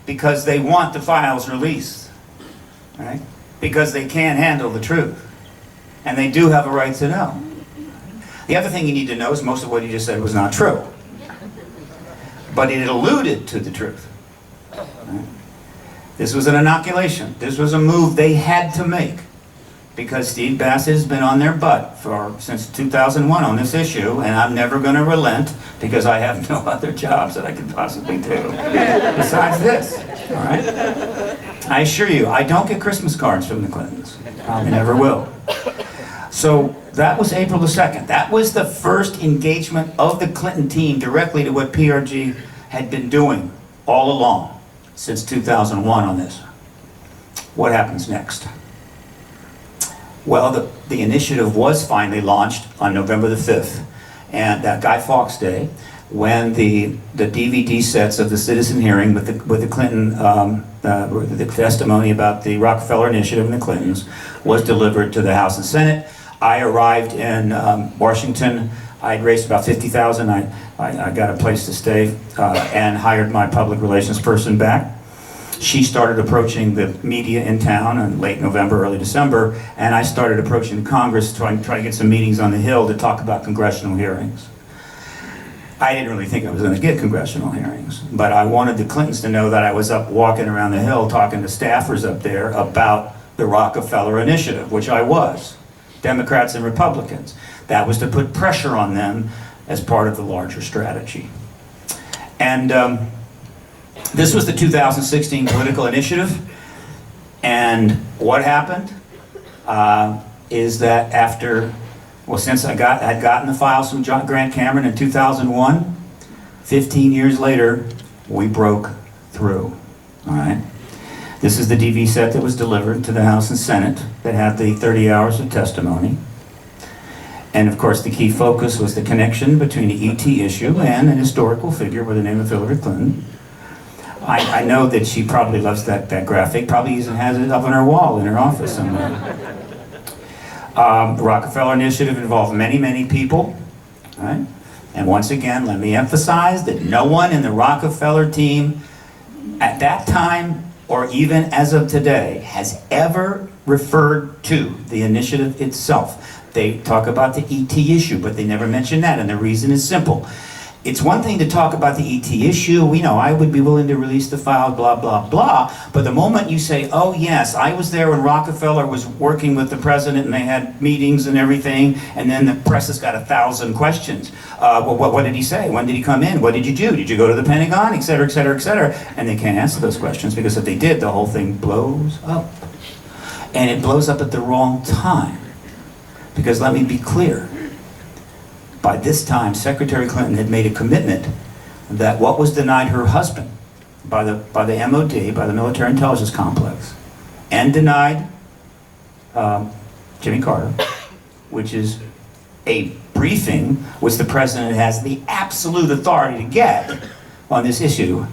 because they want the files released, right? Because they can't handle the truth. And they do have a right to know. The other thing you need to know is most of what you just said was not true. But it alluded to the truth. Right? This was an inoculation. This was a move they had to make because Steve Bassett has been on their butt since 2001 on this issue, and I'm never going to relent because I have no other jobs that I could possibly do besides this. All right? I assure you, I don't get Christmas cards from the Clintons. Probably never will. So that was April the 2nd. That was the first engagement of the Clinton team directly to what PRG had been doing all along since 2001 on this. What happens next? Well, the initiative was finally launched on November the 5th, and that Guy Fawkes Day, when the DVD sets of the citizen hearing with the Clinton, the testimony about the Rockefeller Initiative and the Clintons was delivered to the House and Senate. I arrived in Washington. I'd raised about $50,000. I got a place to stay and hired my public relations person back. She started approaching the media in town in late November, early December, and I started approaching Congress, trying to get some meetings on the Hill to talk about congressional hearings. I didn't really think I was going to get congressional hearings, but I wanted the Clintons to know that I was up walking around the Hill talking to staffers up there about the Rockefeller Initiative, which I was, Democrats and Republicans. That was to put pressure on them as part of the larger strategy. And this was the 2016 political initiative, and what happened is that after, well, since I had gotten the files from Grant Cameron in 2001, 15 years later, we broke through, all right? This is the DV set that was delivered to the House and Senate that had the 30 hours of testimony. And of course, the key focus was the connection between the ET issue and an historical figure by the name of Hillary Clinton. I know that she probably loves that graphic, probably even has it up on her wall in her office somewhere. The Rockefeller Initiative involved many, many people, right? And once again, let me emphasize that no one in the Rockefeller team at that time, or even as of today, has ever referred to the initiative itself. They talk about the ET issue, but they never mention that, and the reason is simple. It's one thing to talk about the ET issue, we know I would be willing to release the file, blah, blah, blah, but the moment you say, oh yes, I was there when Rockefeller was working with the president and they had meetings and everything, and then the press has got 1,000 questions. Well, what did he say? When did he come in? What did you do? Did you go to the Pentagon? Et cetera, et cetera, et cetera. And they can't answer those questions because if they did, the whole thing blows up. And it blows up at the wrong time. Because let me be clear. By this time, Secretary Clinton had made a commitment that what was denied her husband by the MOD, by the Military Intelligence Complex, and denied Jimmy Carter, which is a briefing which the president has the absolute authority to get on this issue,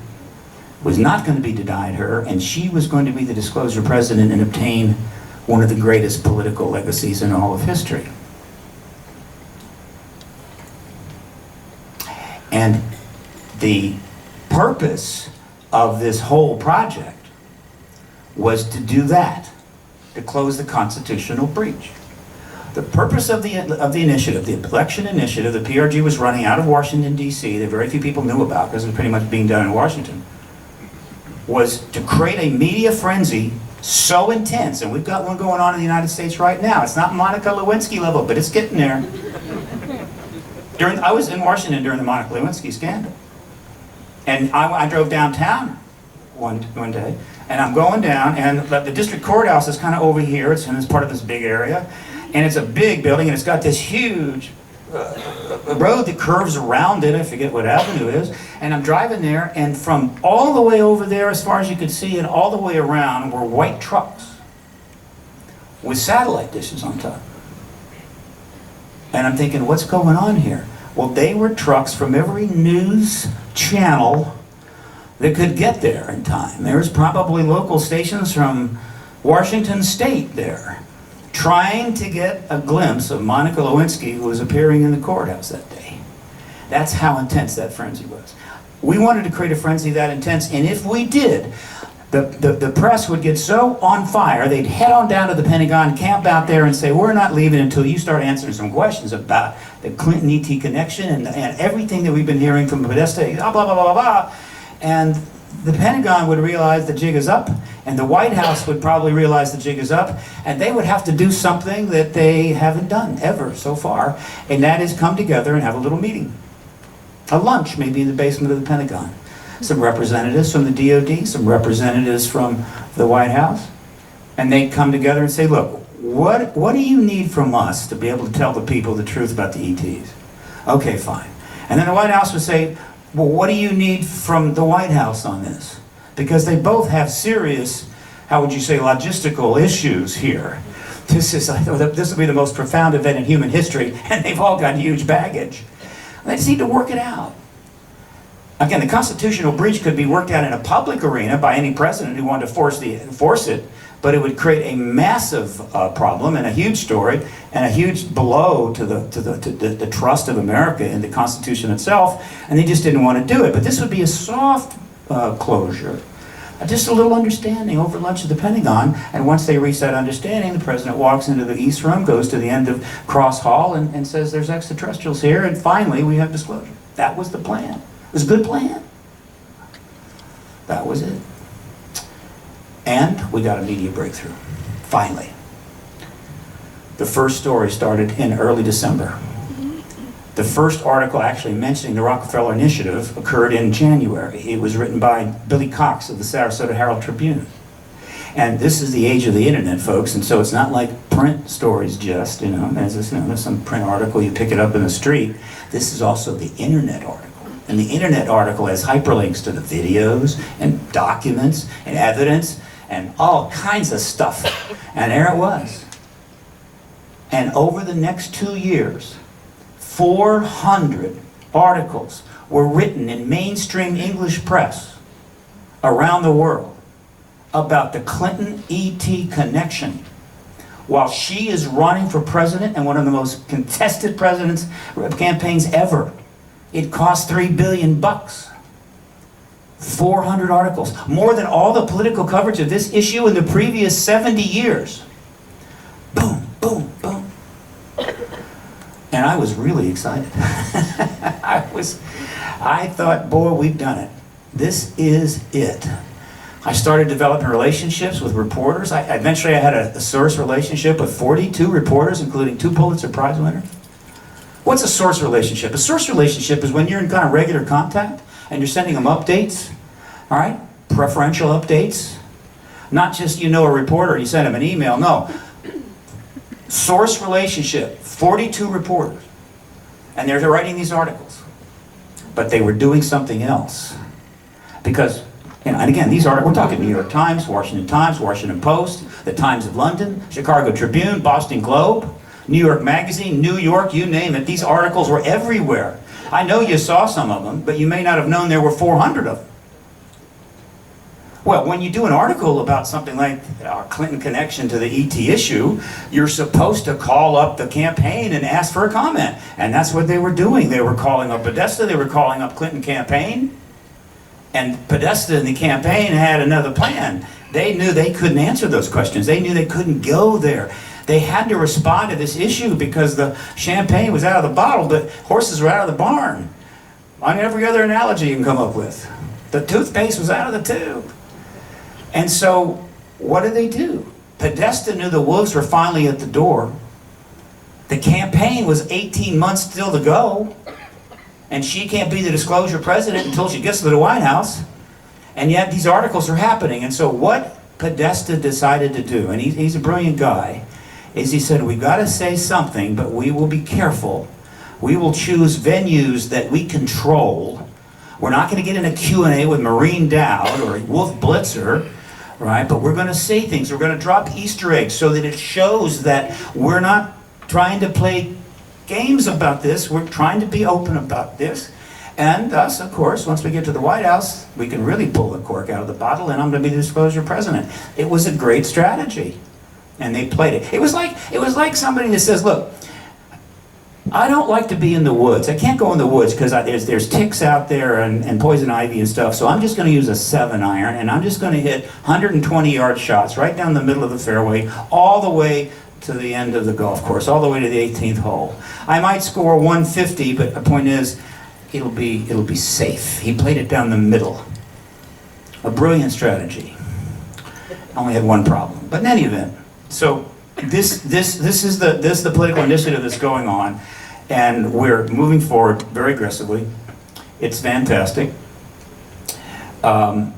was not going to be denied her, and she was going to be the disclosure president and obtain one of the greatest political legacies in all of history. And the purpose of this whole project was to do that, to close the constitutional breach. The purpose of the initiative, the election initiative, the PRG was running out of Washington, D.C., that very few people knew about because it was pretty much being done in Washington, was to create a media frenzy so intense, and we've got one going on in the United States right now. It's not Monica Lewinsky level, but it's getting there. I was in Washington during the Monica Lewinsky scandal. And I drove downtown one day, and I'm going down, and the district courthouse is kind of over here. It's part of this big area. And it's a big building, and it's got this huge road that curves around it. I forget what avenue it is. And I'm driving there, and from all the way over there, as far as you could see, and all the way around were white trucks with satellite dishes on top. And I'm thinking, what's going on here? Well, they were trucks from every news channel that could get there in time. There was probably local stations from Washington State there, trying to get a glimpse of Monica Lewinsky, who was appearing in the courthouse that day. That's how intense that frenzy was. We wanted to create a frenzy that intense, and if we did, the press would get so on fire, they'd head on down to the Pentagon, camp out there, and say, we're not leaving until you start answering some questions about the Clinton ET connection and everything that we've been hearing from Podesta, blah, blah, blah, blah, blah. And the Pentagon would realize the jig is up, and the White House would probably realize the jig is up, and they would have to do something that they haven't done ever so far, and that is come together and have a little meeting. A lunch, maybe in the basement of the Pentagon. Some representatives from the DOD, some representatives from the White House, and they'd come together and say, look, what do you need from us to be able to tell the people the truth about the ETs? Okay, fine. And then the White House would say, well, what do you need from the White House on this? Because they both have serious, how would you say, logistical issues here. This will be the most profound event in human history, and they've all got huge baggage. They just need to work it out. Again, the constitutional breach could be worked out in a public arena by any president who wanted to force it, but it would create a massive problem and a huge story and a huge blow to the trust of America in the Constitution itself, and they just didn't want to do it. But this would be a soft closure, just a little understanding over lunch at the Pentagon, and once they reach that understanding, the president walks into the East Room, goes to the end of Cross Hall, and says there's extraterrestrials here, and finally we have disclosure. That was the plan. It was a good plan. That was it. And we got a media breakthrough, finally. The first story started in early December. The first article actually mentioning the Rockefeller Initiative occurred in January. It was written by Billy Cox of the Sarasota Herald Tribune. And this is the age of the internet, folks, and so it's not like print stories just, there's some print article, you pick it up in the street. This is also the internet article. And the internet article has hyperlinks to the videos and documents and evidence and all kinds of stuff. And there it was. And over the next 2 years, 400 articles were written in mainstream English press around the world about the Clinton ET connection. While she is running for president and one of the most contested president's campaigns ever, it cost $3 billion. 400 articles, more than all the political coverage of this issue in the previous 70 years. Boom, boom, boom. And I was really excited. I thought, boy, we've done it. This is it. I started developing relationships with reporters. Eventually I had a source relationship with 42 reporters, including 2 Pulitzer Prize winners. What's a source relationship? A source relationship is when you're in kind of regular contact and you're sending them updates, all right? Preferential updates. Not just a reporter, you send them an email, no. Source relationship, 42 reporters. And they're writing these articles. But they were doing something else. Because, and again, these articles, we're talking New York Times, Washington Post, the Times of London, Chicago Tribune, Boston Globe, New York Magazine, New York, you name it. These articles were everywhere. I know you saw some of them, but you may not have known there were 400 of them. Well, when you do an article about something like our Clinton connection to the ET issue, you're supposed to call up the campaign and ask for a comment. And that's what they were doing. They were calling up Podesta, they were calling up Clinton campaign. And Podesta and the campaign had another plan. They knew they couldn't answer those questions. They knew they couldn't go there. They had to respond to this issue because the champagne was out of the bottle, but horses were out of the barn. On every other analogy you can come up with. The toothpaste was out of the tube. And so, what did they do? Podesta knew the wolves were finally at the door. The campaign was 18 months still to go. And she can't be the disclosure president until she gets to the White House. And yet these articles are happening. And so what Podesta decided to do, and he's a brilliant guy, is he said, we've got to say something, but we will be careful. We will choose venues that we control. We're not going to get in a Q&A with Maureen Dowd or Wolf Blitzer, right? But we're going to say things. We're going to drop Easter eggs so that it shows that we're not trying to play games about this. We're trying to be open about this. And thus, of course, once we get to the White House, we can really pull the cork out of the bottle, and I'm going to be the disclosure president. It was a great strategy, and they played it. It was like somebody that says, look, I don't like to be in the woods. I can't go in the woods because there's ticks out there and poison ivy and stuff, so I'm just going to use a 7-iron, and I'm just going to hit 120-yard shots right down the middle of the fairway, all the way to the end of the golf course, all the way to the 18th hole. I might score 150, but the point is, it'll be safe. He played it down the middle. A brilliant strategy. Only had one problem. But in any event, so this is the political initiative that's going on, and we're moving forward very aggressively. It's fantastic. A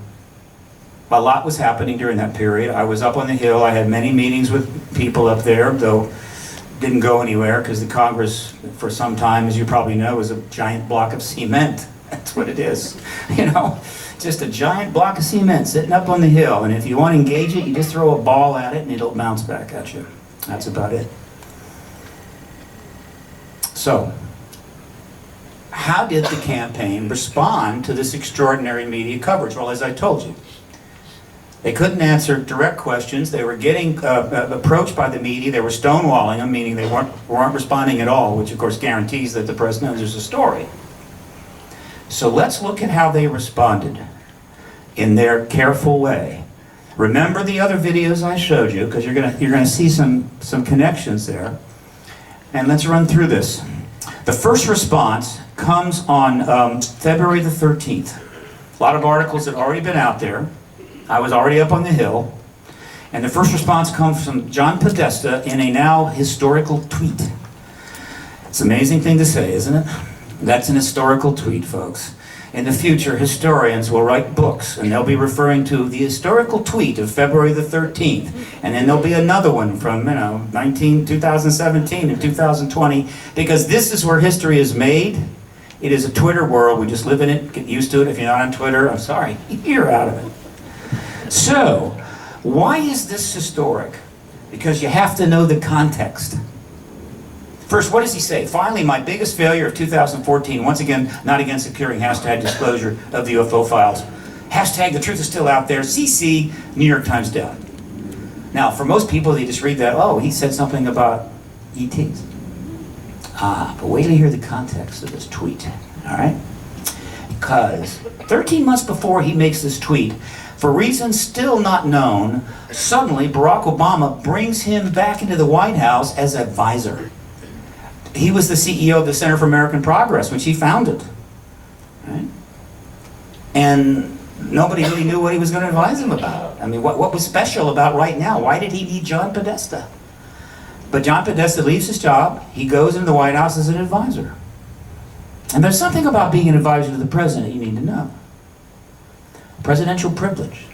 lot was happening during that period. I was up on the Hill. I had many meetings with people up there, though didn't go anywhere because the Congress, for some time, as you probably know, is a giant block of cement. That's what it is, you know, just a giant block of cement sitting up on the Hill. And if you want to engage it, you just throw a ball at it and it'll bounce back at you. That's about it. So, how did the campaign respond to this extraordinary media coverage? Well, as I told you, they couldn't answer direct questions. They were getting approached by the media. They were stonewalling them, meaning they weren't responding at all, which of course guarantees that the press knows there's a story. So let's look at how they responded in their careful way. Remember the other videos I showed you, because you're gonna see some connections there. And let's run through this. The first response comes on February the 13th. A lot of articles had already been out there. I was already up on the Hill, and the first response comes from John Podesta in a now historical tweet. It's an amazing thing to say, isn't it? That's an historical tweet, folks. In the future, historians will write books, and they'll be referring to the historical tweet of February the 13th, and then there'll be another one from, 2017 and 2020, because this is where history is made. It is a Twitter world. We just live in it. Get used to it. If you're not on Twitter, I'm sorry, you're out of it. So, why is this historic? Because you have to know the context. First, what does he say? Finally, my biggest failure of 2014, once again, not against securing hashtag disclosure of the UFO files. Hashtag the truth is still out there, CC, New York Times down. Now, for most people, they just read that, oh, he said something about ETs. But wait till you hear the context of this tweet, all right? Because 13 months before he makes this tweet, for reasons still not known, suddenly Barack Obama brings him back into the White House as advisor. He was the CEO of the Center for American Progress, which he founded. Right? And nobody really knew what he was going to advise him about. I mean, what was special about right now? Why did he need John Podesta? But John Podesta leaves his job. He goes into the White House as an advisor. And there's something about being an advisor to the president you need to know. Presidential privilege.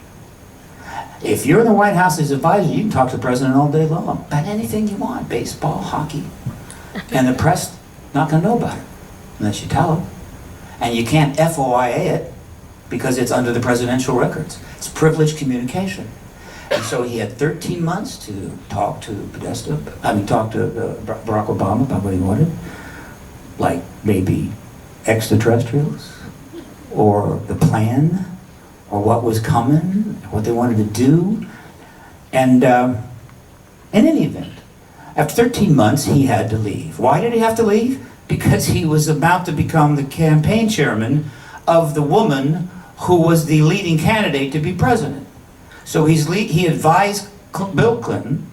If you're in the White House as advisor, you can talk to the president all day long about anything you want, baseball, hockey. And the press not going to know about it unless you tell them. And you can't FOIA it because it's under the presidential records. It's privileged communication. And so he had 13 months to talk to talk to Barack Obama about what he wanted. Like maybe extraterrestrials, or the plan, or what was coming, what they wanted to do. And in any event, after 13 months, he had to leave. Why did he have to leave? Because he was about to become the campaign chairman of the woman who was the leading candidate to be president. So he advised Bill Clinton,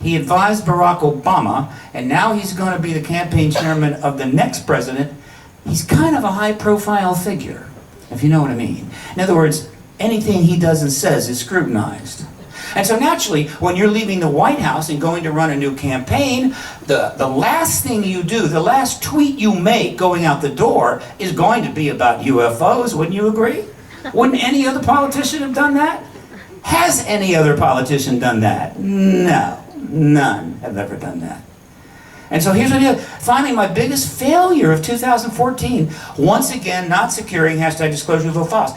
he advised Barack Obama, and now he's going to be the campaign chairman of the next president. He's kind of a high-profile figure, if you know what I mean. In other words, anything he does and says is scrutinized. And so naturally, when you're leaving the White House and going to run a new campaign, the last thing you do, the last tweet you make going out the door is going to be about UFOs, wouldn't you agree? Wouldn't any other politician have done that? Has any other politician done that? No, none have ever done that. And so here's what it is. Finally, my biggest failure of 2014, once again, not securing hashtag disclosure of UFO files.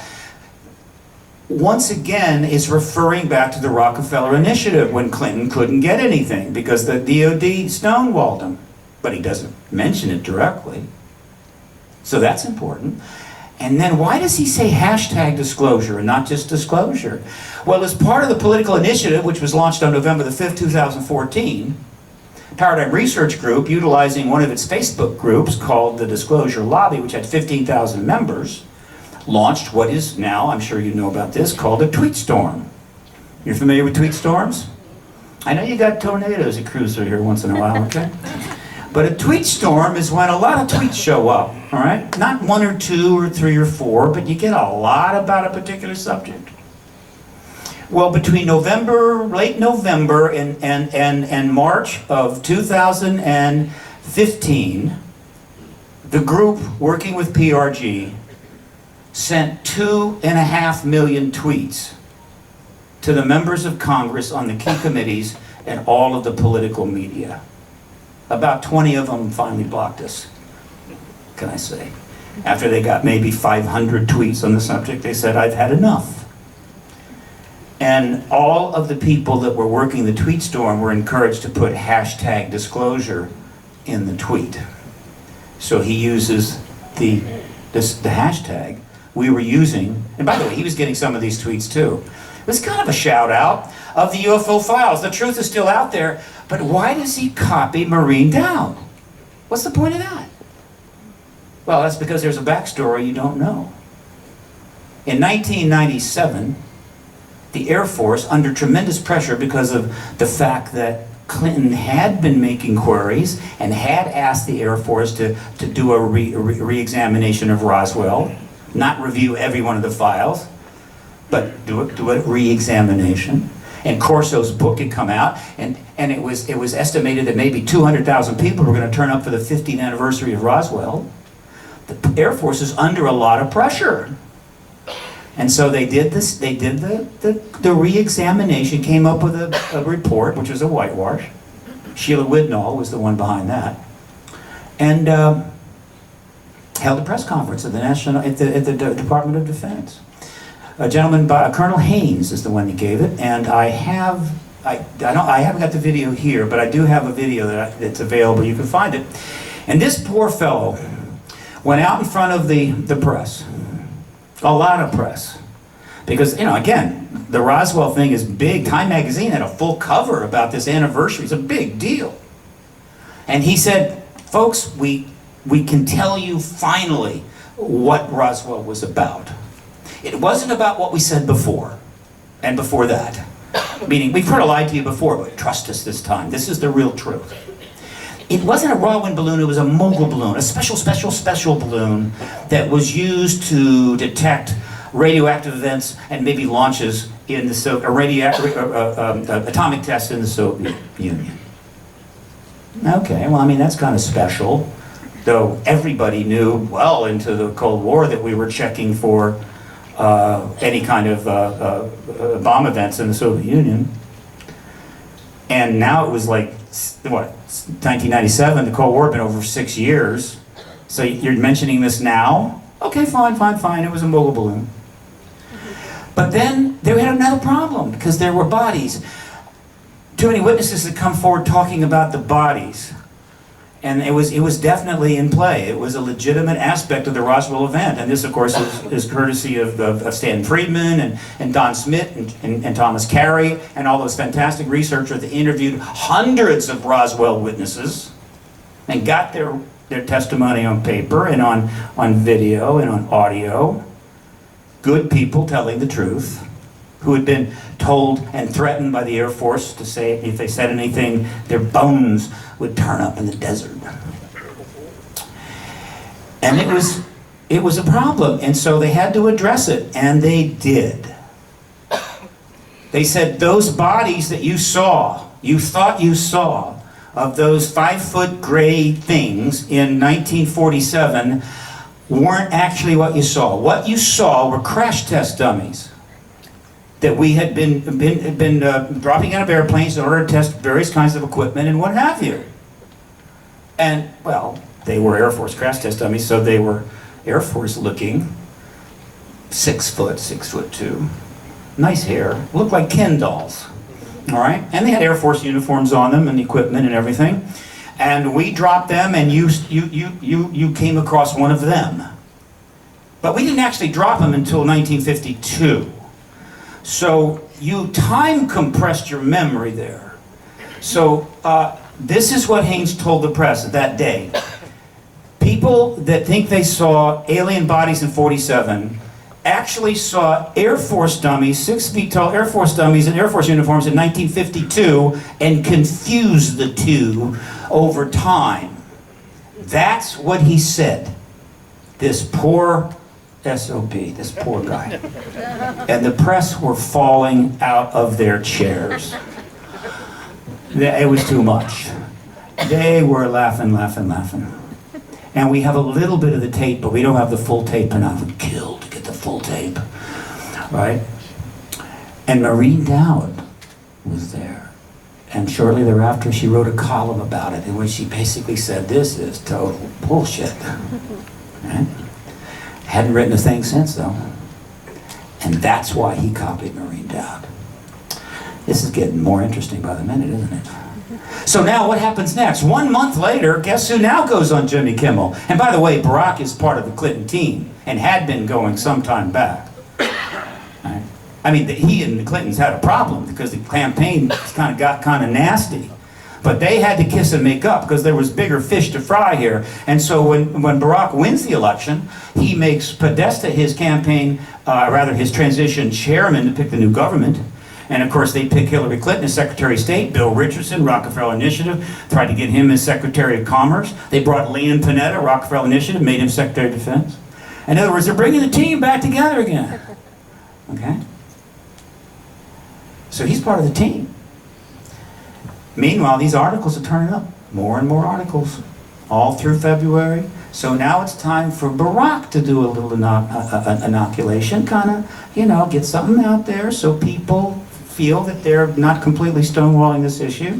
Once again, is referring back to the Rockefeller initiative when Clinton couldn't get anything because the DOD stonewalled him. but he doesn't mention it directly. So that's important. And then why does he say hashtag disclosure and not just disclosure? Well, as part of the political initiative, which was launched on November the 5th, 2014, Paradigm Research Group, utilizing one of its Facebook groups called the Disclosure Lobby, which had 15,000 members, launched what is now, I'm sure you know about this, called a tweet storm. You're familiar with tweet storms? I know you got tornadoes that cruise through here once in a while, okay? But a tweet storm is when a lot of tweets show up, all right? Not one or two or three or four, but you get a lot about a particular subject. Well, between late November and March of 2015, the group working with PRG sent 2.5 million tweets to the members of Congress on the key committees and all of the political media. About 20 of them finally blocked us, can I say. After they got maybe 500 tweets on the subject, they said, I've had enough. And all of the people that were working the tweet storm were encouraged to put hashtag disclosure in the tweet. So he uses the hashtag we were using, and by the way, he was getting some of these tweets too. It was kind of a shout out of the UFO files. The truth is still out there, but why does he copy Marine Down? What's the point of that? Well, that's because there's a backstory you don't know. In 1997, the Air Force, under tremendous pressure because of the fact that Clinton had been making queries and had asked the Air Force to do a re-examination of Roswell, not review every one of the files, but do a re-examination. And Corso's book had come out, and it was estimated that maybe 200,000 people were going to turn up for the 15th anniversary of Roswell. The Air Force is under a lot of pressure. And so they did this, they did the re-examination, came up with a report, which was a whitewash. Sheila Widnall was the one behind that. And held a press conference at the Department of Defense. A gentleman, Colonel Haynes is the one that gave it, and I haven't got the video here, but I do have a video that's available, you can find it. And this poor fellow went out in front of the press. A lot of press. Because, you know, again, the Roswell thing is big. Time magazine had a full cover about this anniversary. It's a big deal. And he said, folks, we can tell you finally what Roswell was about. It wasn't about what we said before, and before that. Meaning, we've heard a lie to you before, but trust us this time. This is the real truth. It wasn't a raw wind balloon, it was a mogul balloon, a special balloon that was used to detect radioactive events and maybe launches in the atomic tests in the Soviet Union. Okay, well, I mean, that's kind of special, though everybody knew well into the Cold War that we were checking for any kind of bomb events in the Soviet Union. And now it was like, what, 1997, the Cold War had been over 6 years. So you're mentioning this now? Okay, fine, it was a mogul balloon. But then they had another problem, because there were bodies. Too many witnesses had come forward talking about the bodies. And it was definitely in play. It was a legitimate aspect of the Roswell event. And this, of course, is courtesy of Stan Friedman and Don Smith and Thomas Carey and all those fantastic researchers that interviewed hundreds of Roswell witnesses and got their testimony on paper and on video and on audio. Good people telling the truth, who had been told and threatened by the Air Force to say if they said anything, their bones would turn up in the desert. And it was a problem, and so they had to address it, and they did. They said those bodies that you saw, you thought you saw, of those 5-foot gray things in 1947 weren't actually what you saw. What you saw were crash test dummies that we had been dropping out of airplanes in order to test various kinds of equipment and what have you. And, well, they were Air Force crash test dummies, so they were Air Force looking, 6 foot, 6'2", nice hair, looked like Ken dolls, all right? And they had Air Force uniforms on them and equipment and everything. And we dropped them, and you came across one of them. But we didn't actually drop them until 1952. So you time compressed your memory there. So this is what Haynes told the press that day. People that think they saw alien bodies in 47 actually saw Air Force dummies, 6 feet tall Air Force dummies in Air Force uniforms in 1952 and confused the two over time. That's what he said. This poor SOB, this poor guy. And the press were falling out of their chairs. It was too much. They were laughing. And we have a little bit of the tape, but we don't have the full tape, and I would kill to get the full tape, right? And Maureen Dowd was there. And shortly thereafter, she wrote a column about it in which she basically said, this is total bullshit. Right? Hadn't written a thing since, though. And that's why he copied Maureen Dowd. This is getting more interesting by the minute, isn't it? So now what happens next? 1 month later, guess who now goes on Jimmy Kimmel? And by the way, Barack is part of the Clinton team and had been going some time back. Right? I mean, he and the Clintons had a problem because the campaign got kind of nasty. But they had to kiss and make up because there was bigger fish to fry here. And so when Barack wins the election, he makes Podesta his campaign, his transition chairman to pick the new government. And of course, they pick Hillary Clinton as Secretary of State, Bill Richardson, Rockefeller Initiative, tried to get him as Secretary of Commerce. They brought Leon Panetta, Rockefeller Initiative, made him Secretary of Defense. In other words, they're bringing the team back together again. Okay? So he's part of the team. Meanwhile, these articles are turning up. More and more articles, all through February. So now it's time for Barack to do a little inoculation, kind of, get something out there so people feel that they're not completely stonewalling this issue.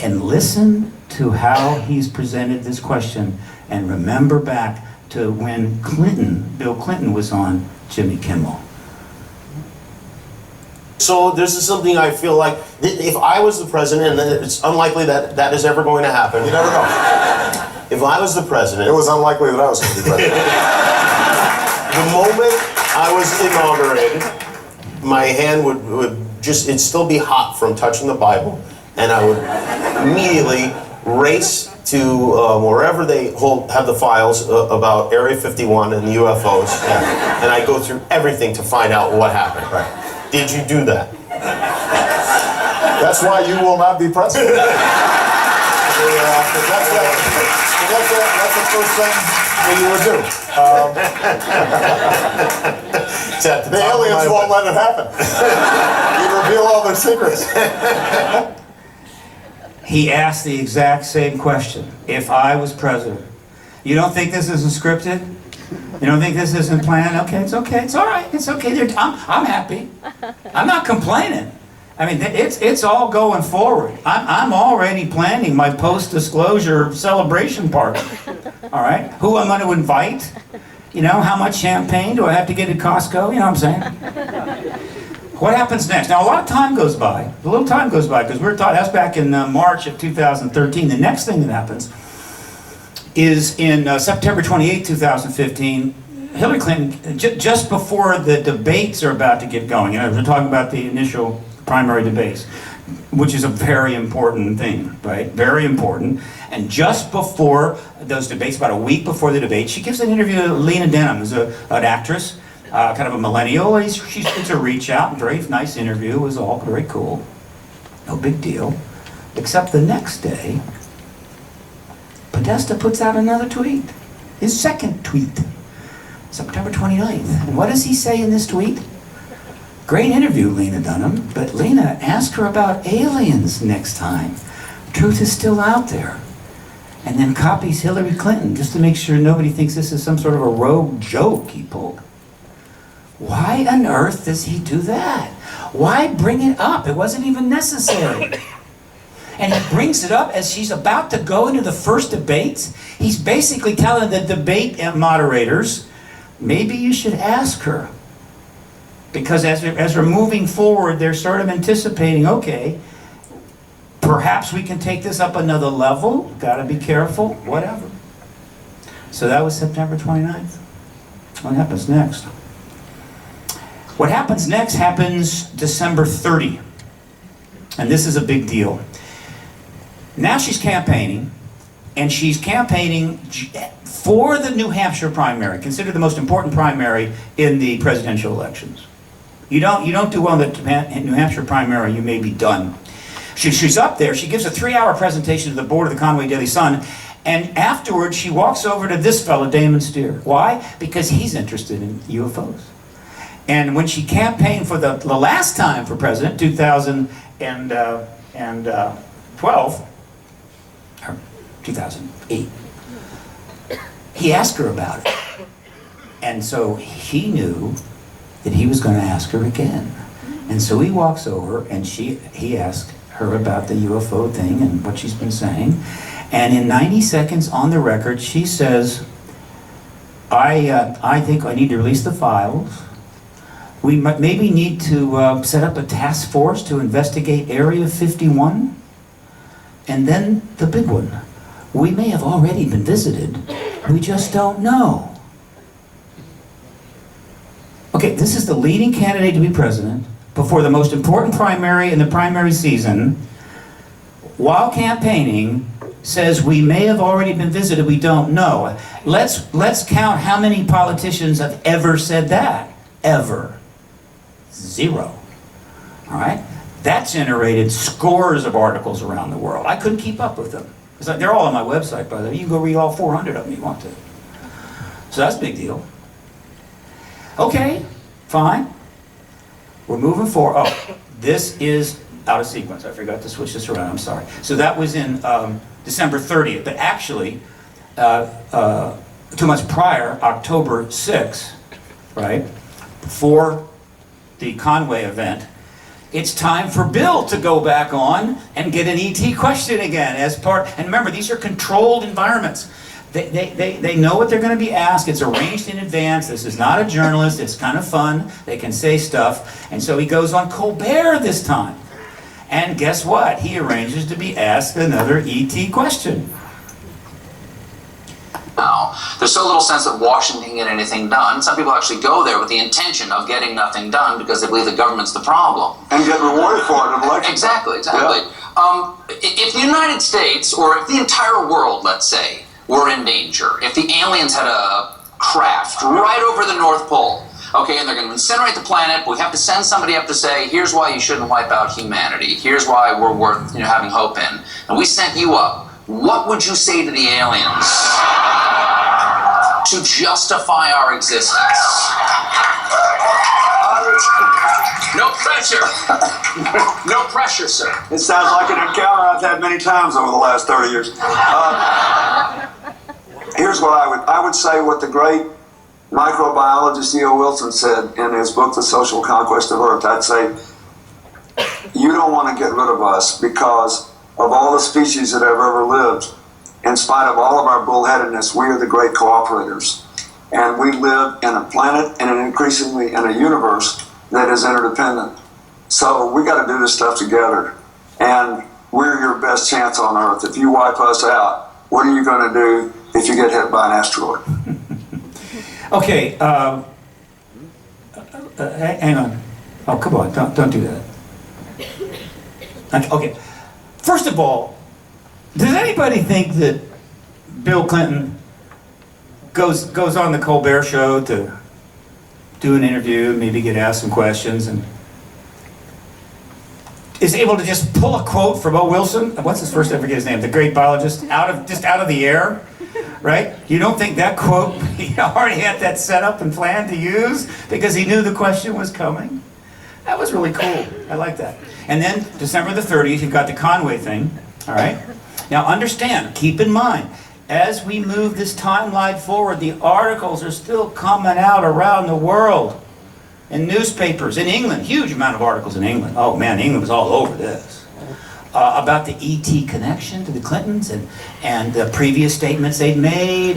And listen to how he's presented this question. And remember back to when Bill Clinton was on Jimmy Kimmel. So this is something I feel like, if I was the president, and it's unlikely that that is ever going to happen. You never know. If I was the president... It was unlikely that I was going to be president. The moment I was inaugurated, my hand would just, it'd still be hot from touching the Bible, and I would immediately race to wherever they have the files about Area 51 and the UFOs, and I go through everything to find out what happened. Right. Did you do that? That's why you will not be president. That's the first thing that you would do. The aliens won't let it happen. You reveal all their secrets. He asked the exact same question. If I was president, you don't think this isn't scripted? You don't think this isn't planned? Okay, it's okay. It's all right. It's okay. I'm happy. I'm not complaining. I mean, it's all going forward. I'm already planning my post-disclosure celebration party. All right? Who I'm going to invite? How much champagne do I have to get at Costco? You know what I'm saying? What happens next? Now, a lot of time goes by. A little time goes by because that's back in March of 2013. The next thing that happens is in September 28, 2015, Hillary Clinton, just before the debates are about to get going, we're talking about the initial primary debates, which is a very important thing, right? Very important. And just before those debates, about a week before the debate, she gives an interview to Lena Dunham, who's an actress, kind of a millennial. It's a reach out, very nice interview. It was all very cool. No big deal. Except the next day, Podesta puts out another tweet. His second tweet. September 29th. And what does he say in this tweet? Great interview, Lena Dunham, but Lena, ask her about aliens next time. Truth is still out there. And then copies Hillary Clinton just to make sure nobody thinks this is some sort of a rogue joke he pulled. Why on earth does he do that? Why bring it up? It wasn't even necessary. And he brings it up as she's about to go into the first debates. He's basically telling the debate moderators, maybe you should ask her. Because as we're moving forward, they're sort of anticipating, okay, Perhaps we can take this up another level. Gotta be careful, whatever. So that was September 29th. What happens next? What happens next happens December 30. And this is a big deal. Now she's campaigning, and she's campaigning for the New Hampshire primary, considered the most important primary in the presidential elections. You don't do well in the New Hampshire primary, you may be done. She's up there, she gives a 3-hour presentation to the board of the Conway Daily Sun, and afterwards she walks over to this fellow, Damon Steer. Why? Because he's interested in UFOs. And when she campaigned for the last time for president, 2012, or 2008, he asked her about it. And so he knew that he was going to ask her again. And so he walks over and he asked her about the UFO thing and what she's been saying. And in 90 seconds on the record, she says, I think I need to release the files. We maybe need to set up a task force to investigate Area 51. And then the big one. We may have already been visited. We just don't know. Okay, this is the leading candidate to be president before the most important primary in the primary season, while campaigning, says we may have already been visited, we don't know. Let's count how many politicians have ever said that. Ever. 0. All right? That generated scores of articles around the world. I couldn't keep up with them. They're all on my website, by the way. You can go read all 400 of them if you want to. So that's a big deal. Okay, fine. We're moving forward. Oh, this is out of sequence. I forgot to switch this around. I'm sorry. So that was in December 30th. But actually, 2 months prior, October 6th, right, before the Conway event, it's time for Bill to go back on and get an ET question again as part. And remember, these are controlled environments. They know what they're going to be asked. It's arranged in advance. This is not a journalist. It's kind of fun. They can say stuff. And so he goes on Colbert this time. And guess what? He arranges to be asked another ET question. Now, there's so little sense that Washington can get anything done. Some people actually go there with the intention of getting nothing done because they believe the government's the problem. And get rewarded for it in election. Exactly. Yeah. If the United States, or if the entire world, let's say, were in danger, if the aliens had a craft right over the North Pole, okay, and they're going to incinerate the planet, we have to send somebody up to say, here's why you shouldn't wipe out humanity. Here's why we're worth having hope in. And we sent you up. What would you say to the aliens to justify our existence? No pressure. No pressure, sir. It sounds like an encounter I've had many times over the last 30 years. Here's what I would say what the great microbiologist E.O. Wilson said in his book, The Social Conquest of Earth. I'd say, you don't want to get rid of us because of all the species that have ever lived. In spite of all of our bullheadedness, we are the great cooperators. And we live in a planet and increasingly in a universe that is interdependent. So we got to do this stuff together. And we're your best chance on Earth. If you wipe us out, what are you going to do if you get hit by an asteroid? Okay, hang on. Oh, come on, don't do that. Okay, first of all, does anybody think that Bill Clinton goes on the Colbert Show to do an interview, maybe get asked some questions, and is able to just pull a quote from O. Wilson? What's his first? I forget his name. The great biologist, out of the air, right? You don't think that quote he already had that set up and planned to use because he knew the question was coming? That was really cool. I like that. And then December the 30th, you've got the Conway thing. All right. Now understand, keep in mind, as we move this timeline forward, the articles are still coming out around the world. In newspapers, in England, huge amount of articles in England. Oh man, England was all over this. About the ET connection to the Clintons and the previous statements they'd made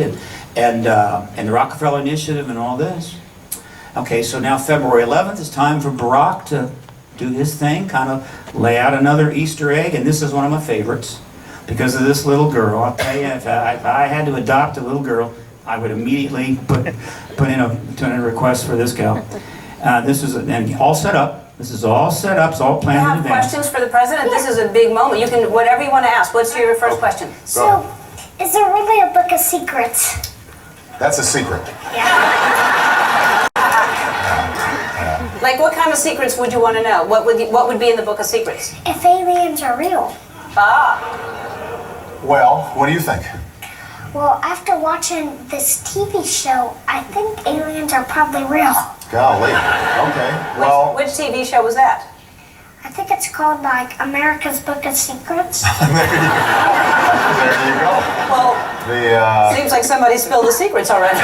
and the Rockefeller Initiative and all this. Okay, so now February 11th, it's time for Barack to do his thing, kind of lay out another Easter egg, and this is one of my favorites because of this little girl. I'll tell you, if I had to adopt a little girl, I would immediately put in a request for this gal. This is and all set up. This is all set up. It's all planned in You have advance. questions for the president? This is a big moment. You can, whatever you want to ask. What's your first question? So, is there really a book of secrets? That's a secret. Like, what kind of secrets would you want to know? What would be in the book of secrets? If aliens are real. Ah. Well, what do you think? Well, after watching this TV show, I think aliens are probably real. Golly. Okay. Well, Which TV show was that? I think it's called like America's Book of Secrets. there you go. Well, seems like somebody spilled the secrets already. I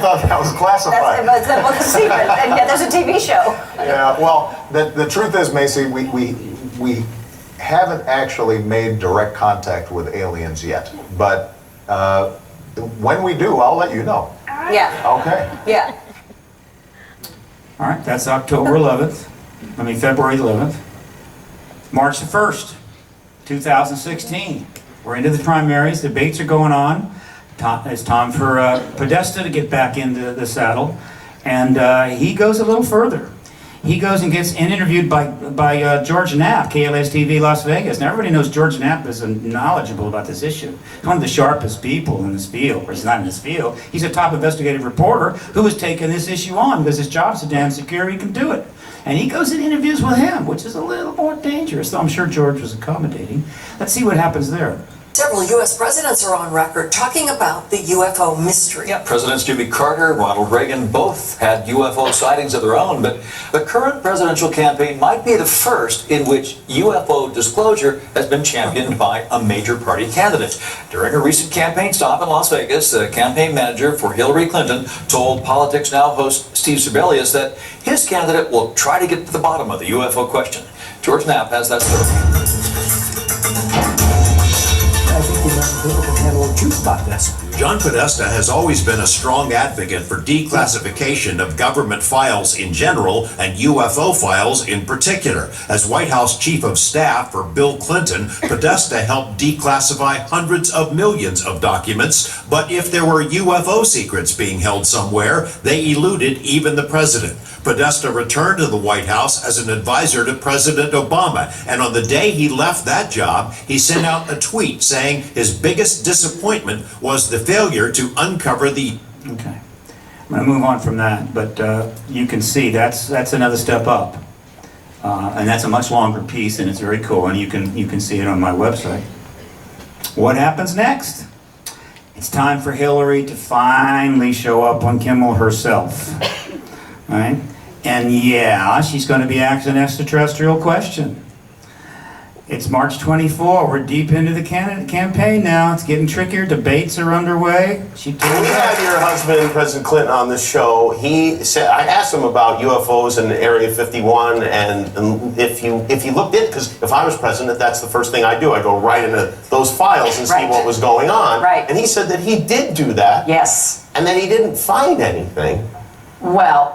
thought that was classified. That's the book of secrets, and yet there's a TV show. Yeah. Well, the truth is, Macy, we haven't actually made direct contact with aliens yet, but when we do, I'll let you know. Yeah. Okay. Yeah. All right, that's February 11th. March the 1st, 2016. We're into the primaries, debates are going on. It's time for Podesta to get back into the saddle. And he goes a little further. He goes and gets interviewed by George Knapp, KLS TV Las Vegas. Now everybody knows George Knapp is knowledgeable about this issue. He's one of the sharpest people in this field, or he's not in this field. He's a top investigative reporter who has taken this issue on because his job's so damn secure he can do it. And he goes and interviews with him, which is a little more dangerous, though I'm sure George was accommodating. Let's see what happens there. Several U.S. presidents are on record talking about the UFO mystery. Yeah, Presidents Jimmy Carter, Ronald Reagan both had UFO sightings of their own, but the current presidential campaign might be the first in which UFO disclosure has been championed by a major party candidate. During a recent campaign stop in Las Vegas, the campaign manager for Hillary Clinton told Politics Now host Steve Sebelius that his candidate will try to get to the bottom of the UFO question. George Knapp has that story. I think the American people can handle the truth about this. John Podesta has always been a strong advocate for declassification of government files in general and UFO files in particular. As White House Chief of Staff for Bill Clinton, Podesta helped declassify hundreds of millions of documents, but if there were UFO secrets being held somewhere, they eluded even the president. Podesta returned to the White House as an advisor to President Obama, and on the day he left that job, he sent out a tweet saying his biggest disappointment was the failure to uncover the... Okay. I'm going to move on from that, but you can see that's another step up. And that's a much longer piece, and it's very cool, and you can see it on my website. What happens next? It's time for Hillary to finally show up on Kimmel herself. Right? And yeah, she's going to be asking an extraterrestrial question. It's March 24. We're deep into the campaign now. It's getting trickier. Debates are underway. When we had your husband, President Clinton, on the show, he said, I asked him about UFOs in Area 51, and if you looked in, because if I was president, that's the first thing I do. I go right into those files and see what was going on. Right. And he said that he did do that. Yes. And then he didn't find anything. Well,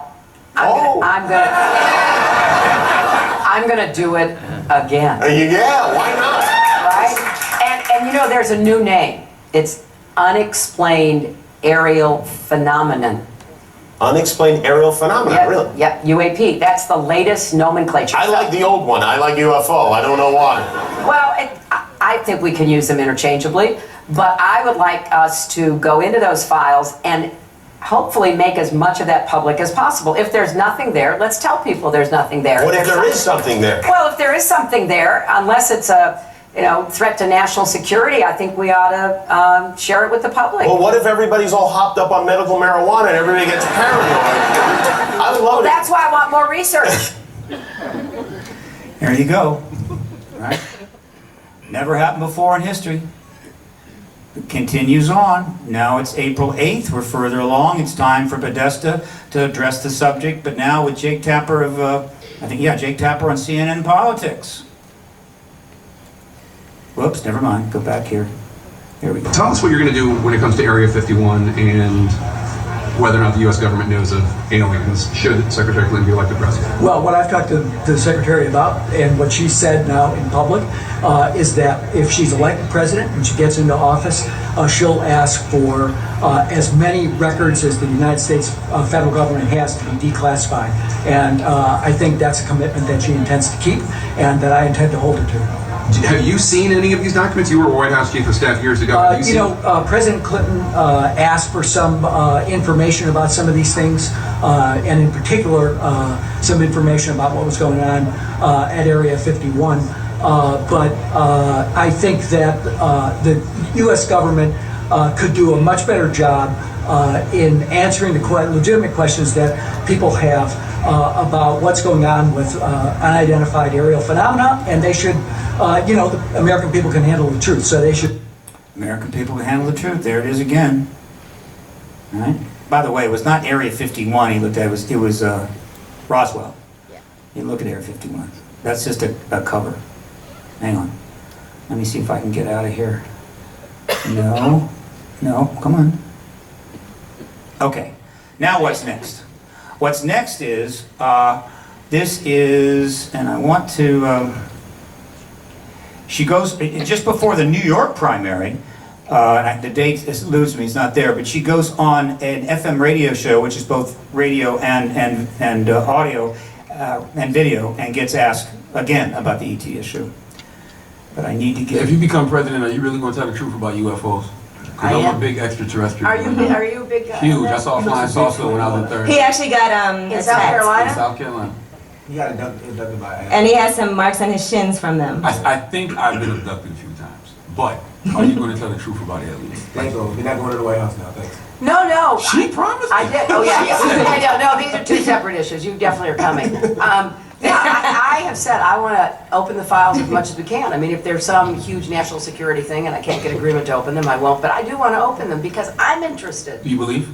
I'm gonna do it again. Yeah, why not? Right? And you know, there's a new name. It's unexplained aerial phenomenon. Unexplained aerial phenomenon, Yep, really? Yep, UAP. That's the latest nomenclature. I like the old one. I like UFO. I don't know why. Well, I think we can use them interchangeably, but I would like us to go into those files and hopefully make as much of that public as possible. If there's nothing there, let's tell people there's nothing there. What if there is something there? Well, if there is something there, unless it's a threat to national security, I think we ought to share it with the public. Well, what if everybody's all hopped up on medical marijuana and everybody gets paranoid? I would love it. That's why I want more research. There you go. Right? Never happened before in history. It continues on. Now it's April 8th. We're further along. It's time for Podesta to address the subject, but now with Jake Tapper of, Jake Tapper on CNN Politics. Whoops, never mind. Go back here. Here we go. Tell us what you're going to do when it comes to Area 51 and whether or not the U.S. government knows of aliens should Secretary Clinton be elected president? Well, what I've talked to the Secretary about, and what she said now in public, is that if she's elected president and she gets into office, she'll ask for as many records as the United States federal government has to be declassified. And I think that's a commitment that she intends to keep and that I intend to hold her to. Have you seen any of these documents? You were White House Chief of Staff years ago. President Clinton asked for some information about some of these things, and in particular, some information about what was going on at Area 51. But I think that the U.S. government could do a much better job in answering the legitimate questions that people have about what's going on with unidentified aerial phenomena, and they should, the American people can handle the truth, so they should. American people can handle the truth. There it is again. All right. By the way, it was not Area 51 he looked at. It was Roswell. Yeah. You look at Area 51. That's just a cover. Hang on. Let me see if I can get out of here. No. Come on. Okay. Now what's next? What's next is, this is, and I want to, she goes, just before the New York primary, the date eludes me, it's not there, but she goes on an FM radio show, which is both radio and audio and video, and gets asked again about the ET issue. But I need to get... If you become president, are you really going to tell the truth about UFOs? Because I'm a big extraterrestrial. Are you a big guy? Huge. I saw a flying saucer when I was in third. He actually got in South Carolina. In South Carolina. He got abducted by. And he has some marks on his shins from them. I think I've been abducted a few times. But are you going to tell the truth about aliens? Thanks. You're not going to the White House now. Thanks. No. She promised. I did. Oh yeah. No, these are two separate issues. You definitely are coming. Yeah, I have said I want to open the files as much as we can. I mean, if there's some huge national security thing and I can't get agreement to open them, I won't. But I do want to open them because I'm interested. Do you believe?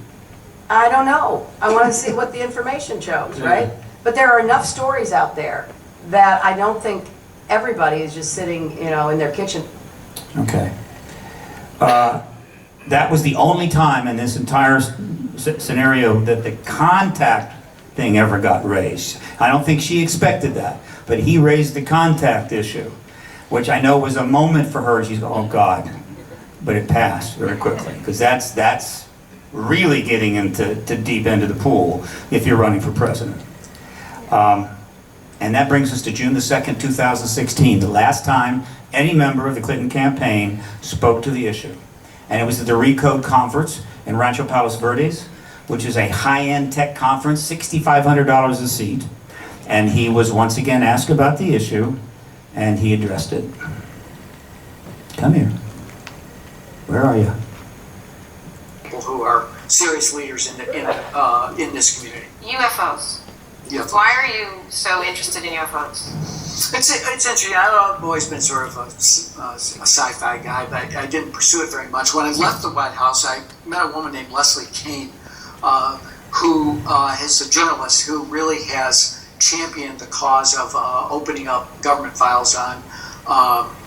I don't know. I want to see what the information shows, right? But there are enough stories out there that I don't think everybody is just sitting, in their kitchen. Okay. That was the only time in this entire scenario that the contact thing ever got raised. I don't think she expected that, but he raised the contact issue, which I know was a moment for her. She's going, oh God, but it passed very quickly, because that's really getting into deep end of the pool if you're running for president. And that brings us to June the 2nd, 2016, the last time any member of the Clinton campaign spoke to the issue. And it was at the Recode Conference in Rancho Palos Verdes, which is a high-end tech conference, $6,500 a seat. And he was once again asked about the issue, and he addressed it. Come here. Where are you? People who are serious leaders in this community. UFOs. UFOs. Why are you so interested in UFOs? It's interesting. I've always been sort of a sci-fi guy, but I didn't pursue it very much. When I left the White House, I met a woman named Leslie Kean, who is a journalist who really has championed the cause of opening up government files on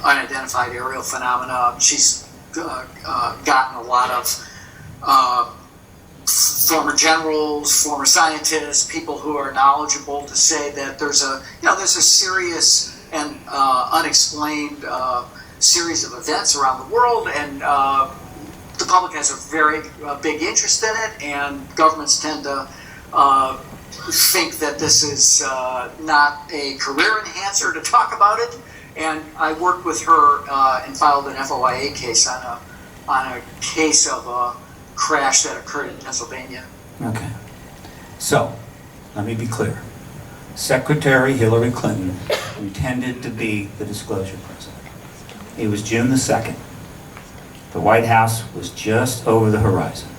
unidentified aerial phenomena. She's gotten a lot of former generals, former scientists, people who are knowledgeable to say that there's a serious and unexplained series of events around the world, and the public has a very big interest in it, and governments tend to think that this is not a career enhancer to talk about it. And I worked with her and filed an FOIA case on a case of a crash that occurred in Pennsylvania. Okay. So, let me be clear. Secretary Hillary Clinton intended to be the disclosure president. It was June the 2nd. The White House was just over the horizon.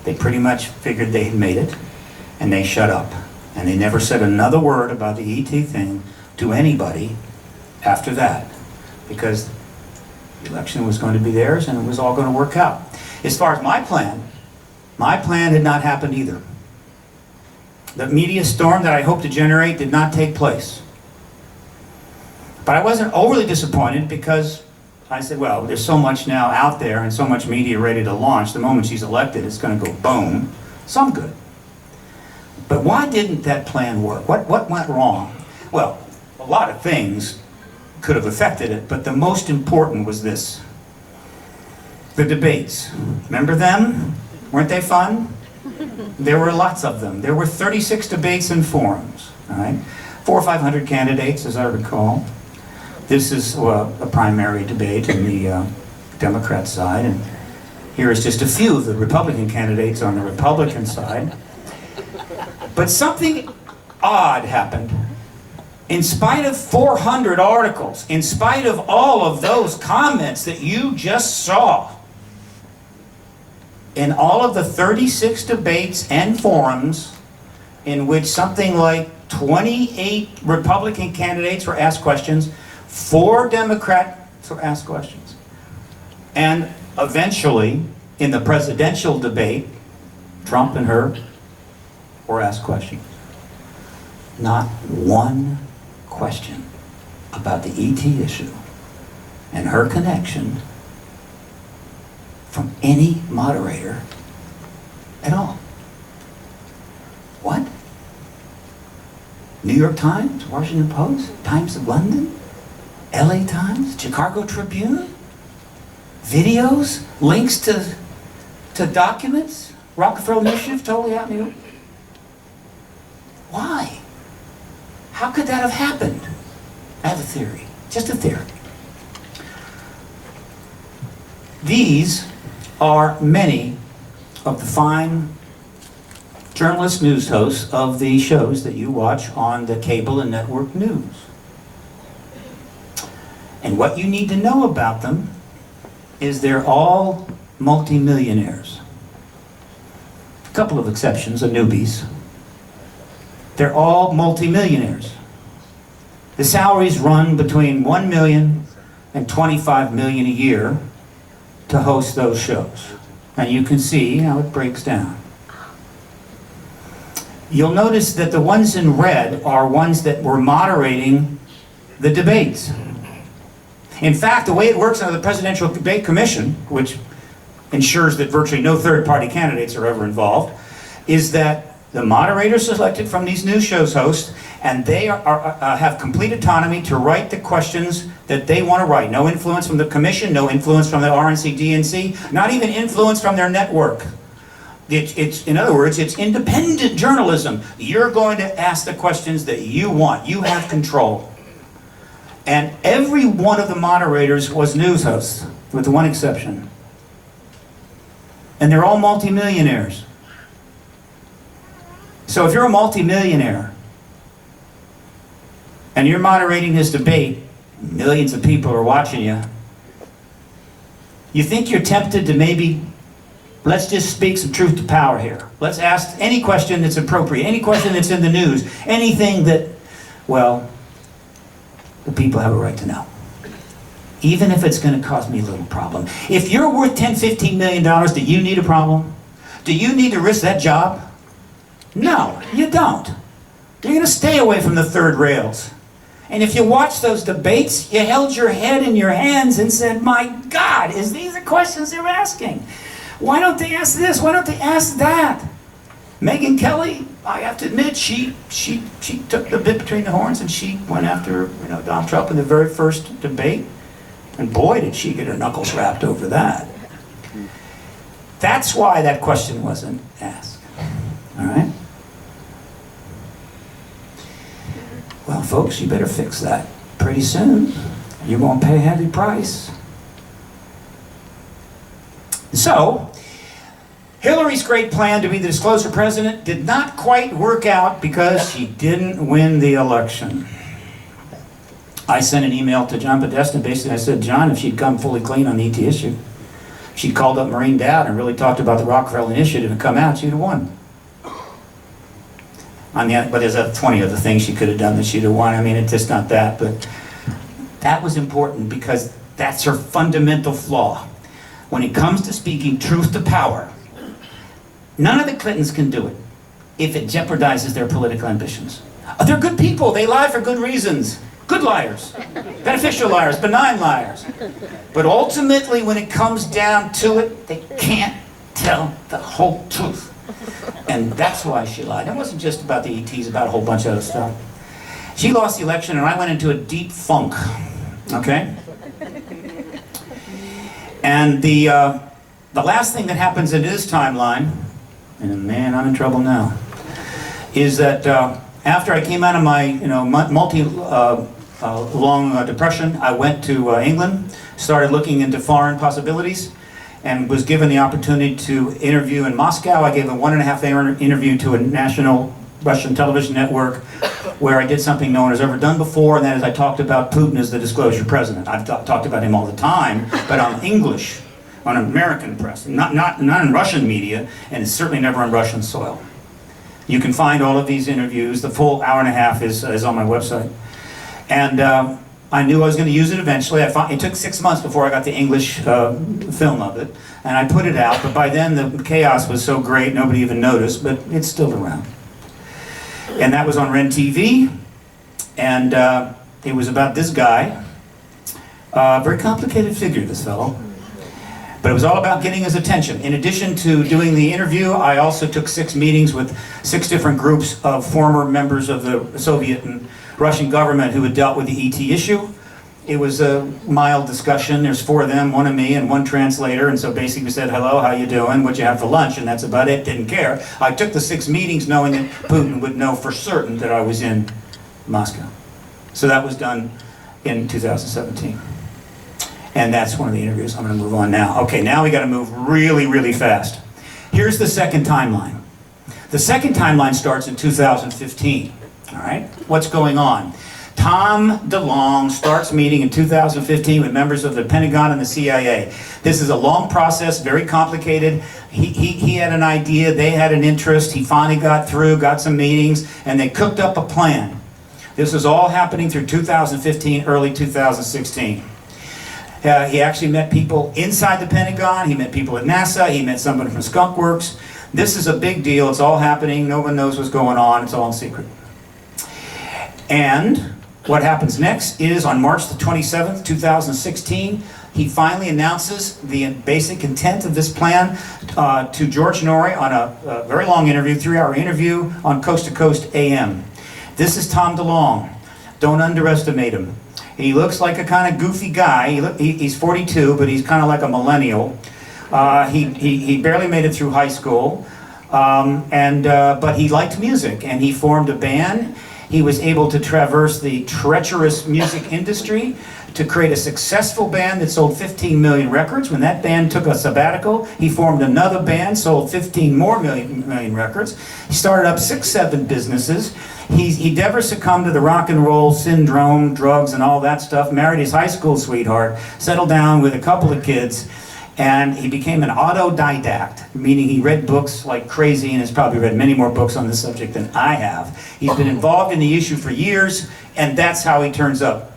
They pretty much figured they had made it, and they shut up. And they never said another word about the ET thing to anybody after that, because the election was going to be theirs and it was all going to work out. As far as my plan had not happened either. The media storm that I hoped to generate did not take place. But I wasn't overly disappointed, because I said, well, there's so much now out there and so much media ready to launch. The moment she's elected, it's going to go boom. some good. But why didn't that plan work? What went wrong? Well, a lot of things could have affected it, but the most important was this. The debates. Remember them? Weren't they fun? There were lots of them. There were 36 debates and forums, all right? 400 or 500 candidates, as I recall. This is a primary debate in the Democrat side, and here is just a few of the Republican candidates on the Republican side. But something odd happened. In spite of 400 articles, in spite of all of those comments that you just saw, in all of the 36 debates and forums in which something like 28 Republican candidates were asked questions, 4 Democrats were asked questions. And eventually, in the presidential debate, Trump and her were asked questions. Not one question about the ET issue and her connection from any moderator at all. What? New York Times, Washington Post, Times of London, LA Times, Chicago Tribune, videos, links to documents, Rockefeller Initiative, totally out new. Why? How could that have happened? I have a theory, just a theory. These are many of the fine journalist news hosts of the shows that you watch on the cable and network news. And what you need to know about them is they're all multimillionaires. A couple of exceptions are newbies. They're all multimillionaires. The salaries run between $1 million and $25 million a year to host those shows. And you can see how it breaks down. You'll notice that the ones in red are ones that were moderating the debates. In fact, the way it works under the Presidential Debate Commission, which ensures that virtually no third-party candidates are ever involved, is that the moderators selected from these news shows hosts, and they have complete autonomy to write the questions that they want to write. No influence from the commission, no influence from the RNC, DNC, not even influence from their network. In other words, it's independent journalism. You're going to ask the questions that you want. You have control. And every one of the moderators was news hosts, with one exception. And they're all multimillionaires. So if you're a multimillionaire, and you're moderating this debate, millions of people are watching you, you think you're tempted to maybe, let's just speak some truth to power here. Let's ask any question that's appropriate, any question that's in the news, anything that, well, the people have a right to know. Even if it's going to cause me a little problem. If you're worth $10, $15 million, do you need a problem? Do you need to risk that job? No, you don't. You're going to stay away from the third rails. And if you watch those debates, you held your head in your hands and said, my God, is these the questions they're asking? Why don't they ask this? Why don't they ask that? Megyn Kelly, I have to admit, she took the bit between the horns and she went after Donald Trump in the very first debate. And boy, did she get her knuckles wrapped over that. That's why that question wasn't asked. All right? Well, folks, you better fix that pretty soon. You're going to pay a heavy price. So, Hillary's great plan to be the disclosure president did not quite work out because she didn't win the election. I sent an email to John Podesta, and basically I said, John, if she'd come fully clean on the ET issue, she'd called up Maureen Dowd and really talked about the Rockefeller Initiative and come out, she'd have won. But there's 20 other things she could have done that she'd have won. I mean, it's just not that, but that was important because that's her fundamental flaw. When it comes to speaking truth to power, none of the Clintons can do it if it jeopardizes their political ambitions. They're good people. They lie for good reasons. Good liars. Beneficial liars. Benign liars. But ultimately, when it comes down to it, they can't tell the whole truth. And that's why she lied. It wasn't just about the ETs, about a whole bunch of other stuff. She lost the election and I went into a deep funk, okay? And the last thing that happens in this timeline, and man, I'm in trouble now, is that after I came out of my long depression, I went to England, started looking into foreign possibilities, and was given the opportunity to interview in Moscow. I gave a 1.5-hour interview to a national Russian television network where I did something no one has ever done before, and that is I talked about Putin as the disclosure president. I've talked about him all the time, but on English, on American press, not in Russian media, and it's certainly never on Russian soil. You can find all of these interviews. The full hour and a half is on my website. And I knew I was going to use it eventually. It took 6 months before I got the English film of it, and I put it out, but by then the chaos was so great nobody even noticed, but it's still around. And that was on Ren TV, and it was about this guy, very complicated figure, this fellow, but it was all about getting his attention. In addition to doing the interview, I also took 6 meetings with 6 different groups of former members of the Soviet and Russian government who had dealt with the ET issue. It was a mild discussion. There's 4 of them, 1 of me, and 1 translator, and so basically we said, hello, how you doing, what'd you have for lunch, and that's about it, didn't care. I took the 6 meetings knowing that Putin would know for certain that I was in Moscow. So that was done in 2017. And that's one of the interviews. I'm going to move on now. Okay, now we got to move really, really fast. Here's the second timeline. The second timeline starts in 2015. All right, what's going on? Tom DeLonge starts meeting in 2015 with members of the Pentagon and the CIA. This is a long process, very complicated. He had an idea, they had an interest, he finally got through, got some meetings, and they cooked up a plan. This was all happening through 2015, early 2016. He actually met people inside the Pentagon, he met people at NASA, he met somebody from Skunk Works. This is a big deal, it's all happening, no one knows what's going on, it's all in secret. And what happens next is on March the 27th, 2016, he finally announces the basic intent of this plan to George Norrie on a very long interview, 3-hour interview on Coast to Coast AM. This is Tom DeLonge. Don't underestimate him. He looks like a kind of goofy guy. He's 42, but he's kind of like a millennial. He barely made it through high school, but he liked music, and he formed a band. He was able to traverse the treacherous music industry to create a successful band that sold 15 million records. When that band took a sabbatical, he formed another band, sold 15 more million records. He started up 6, 7 businesses. He never succumbed to the rock and roll syndrome, drugs and all that stuff, married his high school sweetheart, settled down with a couple of kids, and he became an autodidact, meaning he read books like crazy and has probably read many more books on this subject than I have. He's been involved in the issue for years, and that's how he turns up.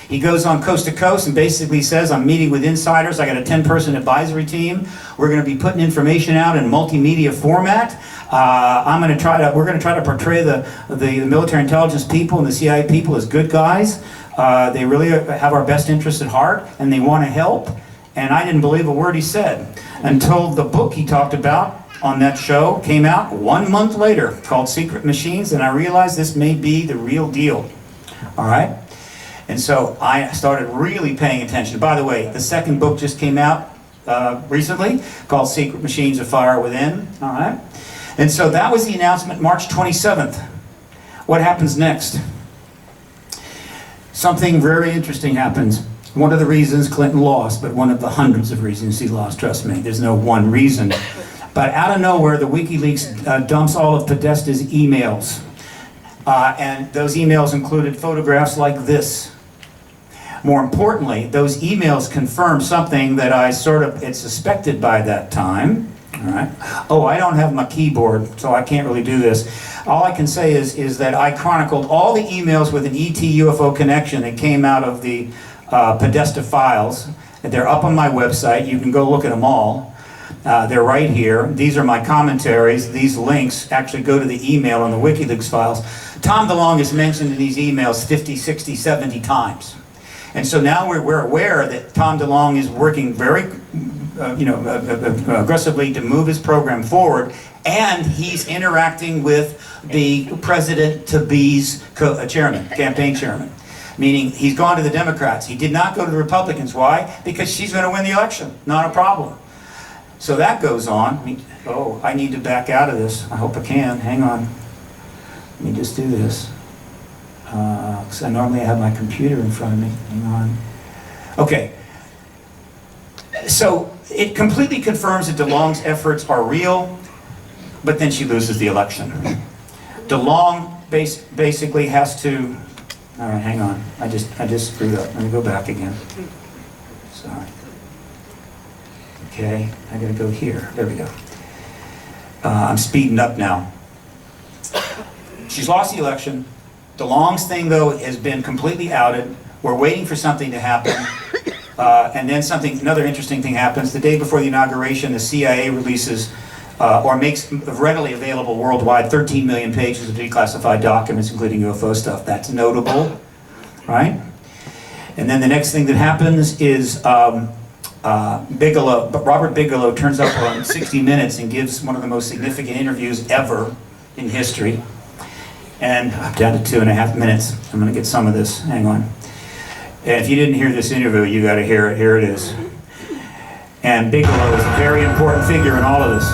He goes on Coast to Coast and basically says, I'm meeting with insiders, I got a 10-person advisory team, we're going to be putting information out in multimedia format. We're going to try to portray the military intelligence people and the CIA people as good guys. They really have our best interests at heart, and they want to help. And I didn't believe a word he said until the book he talked about on that show came out 1 month later called Secret Machines, and I realized this may be the real deal. All right? And so I started really paying attention. By the way, the second book just came out recently called Secret Machines of Fire Within. All right? And so that was the announcement, March 27th. What happens next? Something very interesting happens. One of the reasons Clinton lost, but one of the hundreds of reasons he lost, trust me. There's no one reason. But out of nowhere, the WikiLeaks dumps all of Podesta's emails. And those emails included photographs like this. More importantly, those emails confirm something that I had suspected by that time. All right. Oh, I don't have my keyboard, so I can't really do this. All I can say is that I chronicled all the emails with an ET UFO connection that came out of the Podesta files. They're up on my website. You can go look at them all. They're right here. These are my commentaries. These links actually go to the email on the WikiLeaks files. Tom DeLonge is mentioned in these emails 50, 60, 70 times. And so now we're aware that Tom DeLonge is working very aggressively to move his program forward, and he's interacting with the president-to-be's campaign chairman. Meaning he's gone to the Democrats. He did not go to the Republicans. Why? Because she's going to win the election. Not a problem. So that goes on. Oh, I need to back out of this. I hope I can. Hang on. Let me just do this. Because I normally have my computer in front of me. Hang on. Okay. So it completely confirms that DeLonge's efforts are real, but then she loses the election. DeLonge basically has to... All right, hang on. I just screwed up. Let me go back again. Sorry. Okay, I gotta go here. There we go. I'm speeding up now. She's lost the election. DeLonge's thing, though, has been completely outed. We're waiting for something to happen. And then another interesting thing happens. The day before the inauguration, the CIA releases or makes readily available worldwide 13 million pages of declassified documents, including UFO stuff. That's notable, right? And then the next thing that happens is Robert Bigelow turns up on 60 Minutes and gives one of the most significant interviews ever in history. And I'm down to 2.5 minutes. I'm going to get some of this. Hang on. And if you didn't hear this interview, you got to hear it. Here it is. And Bigelow is a very important figure in all of this.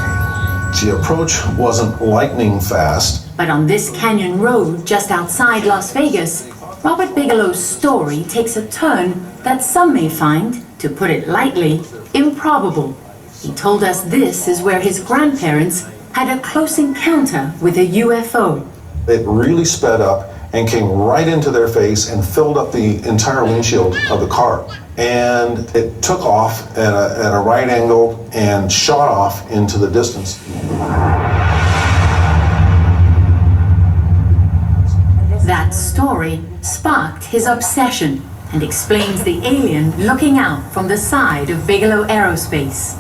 The approach wasn't lightning fast. But on this canyon road just outside Las Vegas, Robert Bigelow's story takes a turn that some may find, to put it lightly, improbable. He told us this is where his grandparents had a close encounter with a UFO. It really sped up and came right into their face and filled up the entire windshield of the car. And it took off at a right angle and shot off into the distance. That story sparked his obsession and explains the alien looking out from the side of Bigelow Aerospace.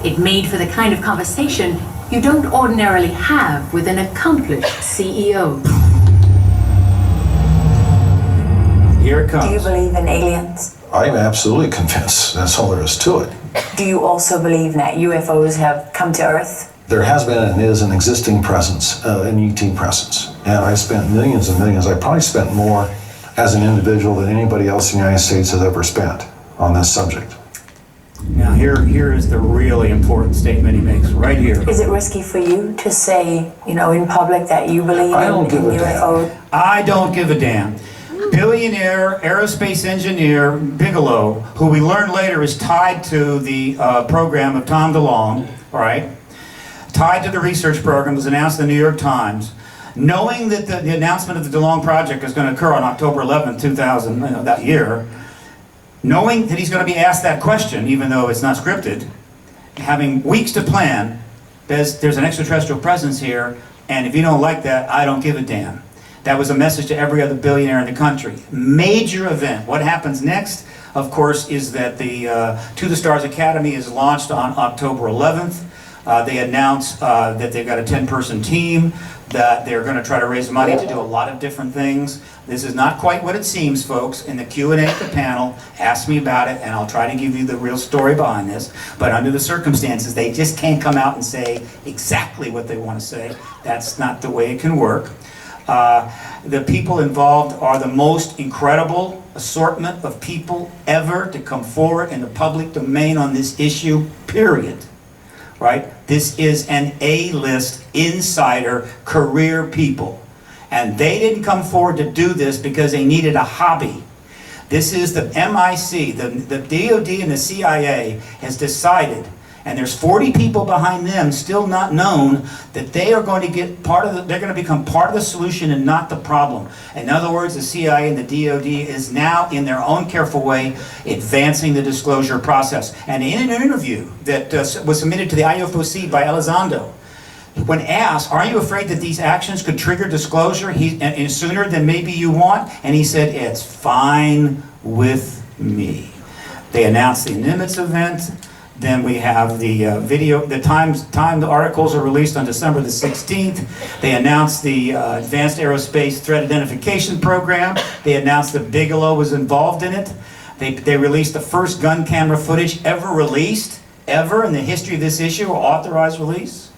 It made for the kind of conversation you don't ordinarily have with an accomplished CEO. Here it comes. Do you believe in aliens? I'm absolutely convinced. That's all there is to it. Do you also believe that UFOs have come to Earth? There has been and is an existing presence, an ET presence. And I spent millions and millions. I probably spent more as an individual than anybody else in the United States has ever spent on this subject. Now here is the really important statement he makes, right here. Is it risky for you to say, in public that you believe in UFO? I don't give a damn. Billionaire aerospace engineer Bigelow, who we learned later is tied to the program of Tom DeLonge, all right? Tied to the research program, was announced in the New York Times, knowing that the announcement of the DeLonge project is going to occur on October 11th, 2000, that year, knowing that he's going to be asked that question, even though it's not scripted, having weeks to plan, there's an extraterrestrial presence here, and if you don't like that, I don't give a damn. That was a message to every other billionaire in the country. Major event. What happens next, of course, is that the To the Stars Academy is launched on October 11th. They announce that they've got a 10-person team, that they're going to try to raise money to do a lot of different things. This is not quite what it seems, folks. In the Q&A at the panel, ask me about it, and I'll try to give you the real story behind this. But under the circumstances, they just can't come out and say exactly what they want to say. That's not the way it can work. The people involved are the most incredible assortment of people ever to come forward in the public domain on this issue, period. Right? This is an A-list insider career people. And they didn't come forward to do this because they needed a hobby. This is the MIC, the DOD and the CIA has decided, and there's 40 people behind them still not known, that they are going to get they're going to become part of the solution and not the problem. In other words, the CIA and the DOD is now, in their own careful way, advancing the disclosure process. And in an interview that was submitted to the IUFOC by Elizondo, when asked, are you afraid that these actions could trigger disclosure sooner than maybe you want? And he said, it's fine with me. They announced the Nimitz event. Then we have the video, the articles are released on December the 16th. They announced the Advanced Aerospace Threat Identification Program. They announced that Bigelow was involved in it. They released the first gun camera footage ever released ever in the history of this issue authorized release.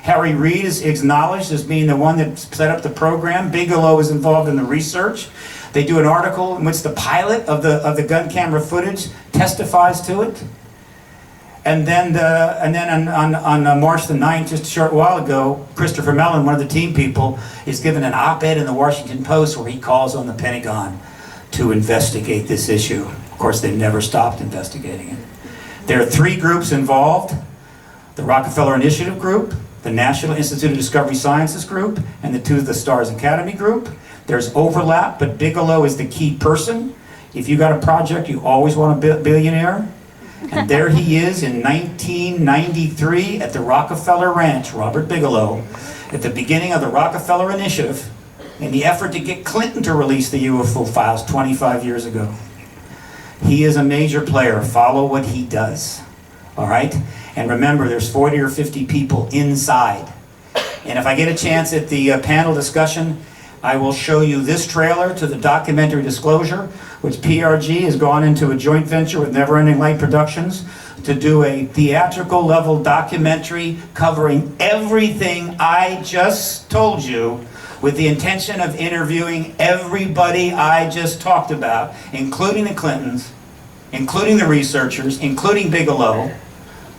Harry Reid is acknowledged as being the one that set up the program. Bigelow is involved in the research. They do an article in which the pilot of the gun camera footage testifies to it. And then on March the 9th, just a short while ago, Christopher Mellon, one of the team people, is given an op-ed in the Washington Post where he calls on the Pentagon to investigate this issue. Of course, they never stopped investigating it. There are 3 groups involved: the Rockefeller Initiative Group, the National Institute of Discovery Sciences Group, and the Stars Academy Group. There's overlap, but Bigelow is the key person. If you got a project, you always want a billionaire. And there he is in 1993 at the Rockefeller Ranch, Robert Bigelow, at the beginning of the Rockefeller Initiative, in the effort to get Clinton to release the UFO files 25 years ago. He is a major player. Follow what he does. All right? And remember, there's 40 or 50 people inside. And if I get a chance at the panel discussion, I will show you this trailer to the documentary Disclosure, which PRG has gone into a joint venture with Never Ending Light Productions to do a theatrical level documentary covering everything I just told you, with the intention of interviewing everybody I just talked about, including the Clintons, including the researchers, including Bigelow,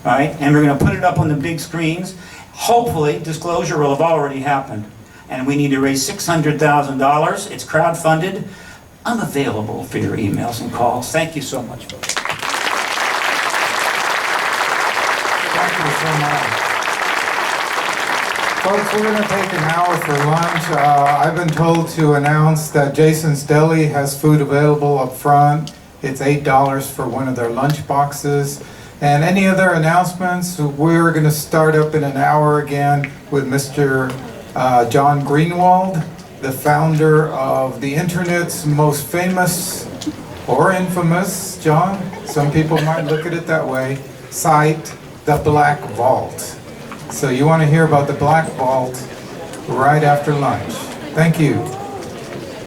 right? And we're going to put it up on the big screens. Hopefully, disclosure will have already happened. And we need to raise $600,000. It's crowdfunded. I'm available for your emails and calls. Thank you so much, folks. Thank you so much. Folks, we're going to take an hour for lunch. I've been told to announce that Jason's Deli has food available up front. It's $8 for one of their lunch boxes. And any other announcements? We're going to start up in an hour again with Mr. John Greenwald, the founder of the internet's most famous or infamous, John, some people might look at it that way, site, the Black Vault. So you want to hear about the Black Vault right after lunch. Thank you.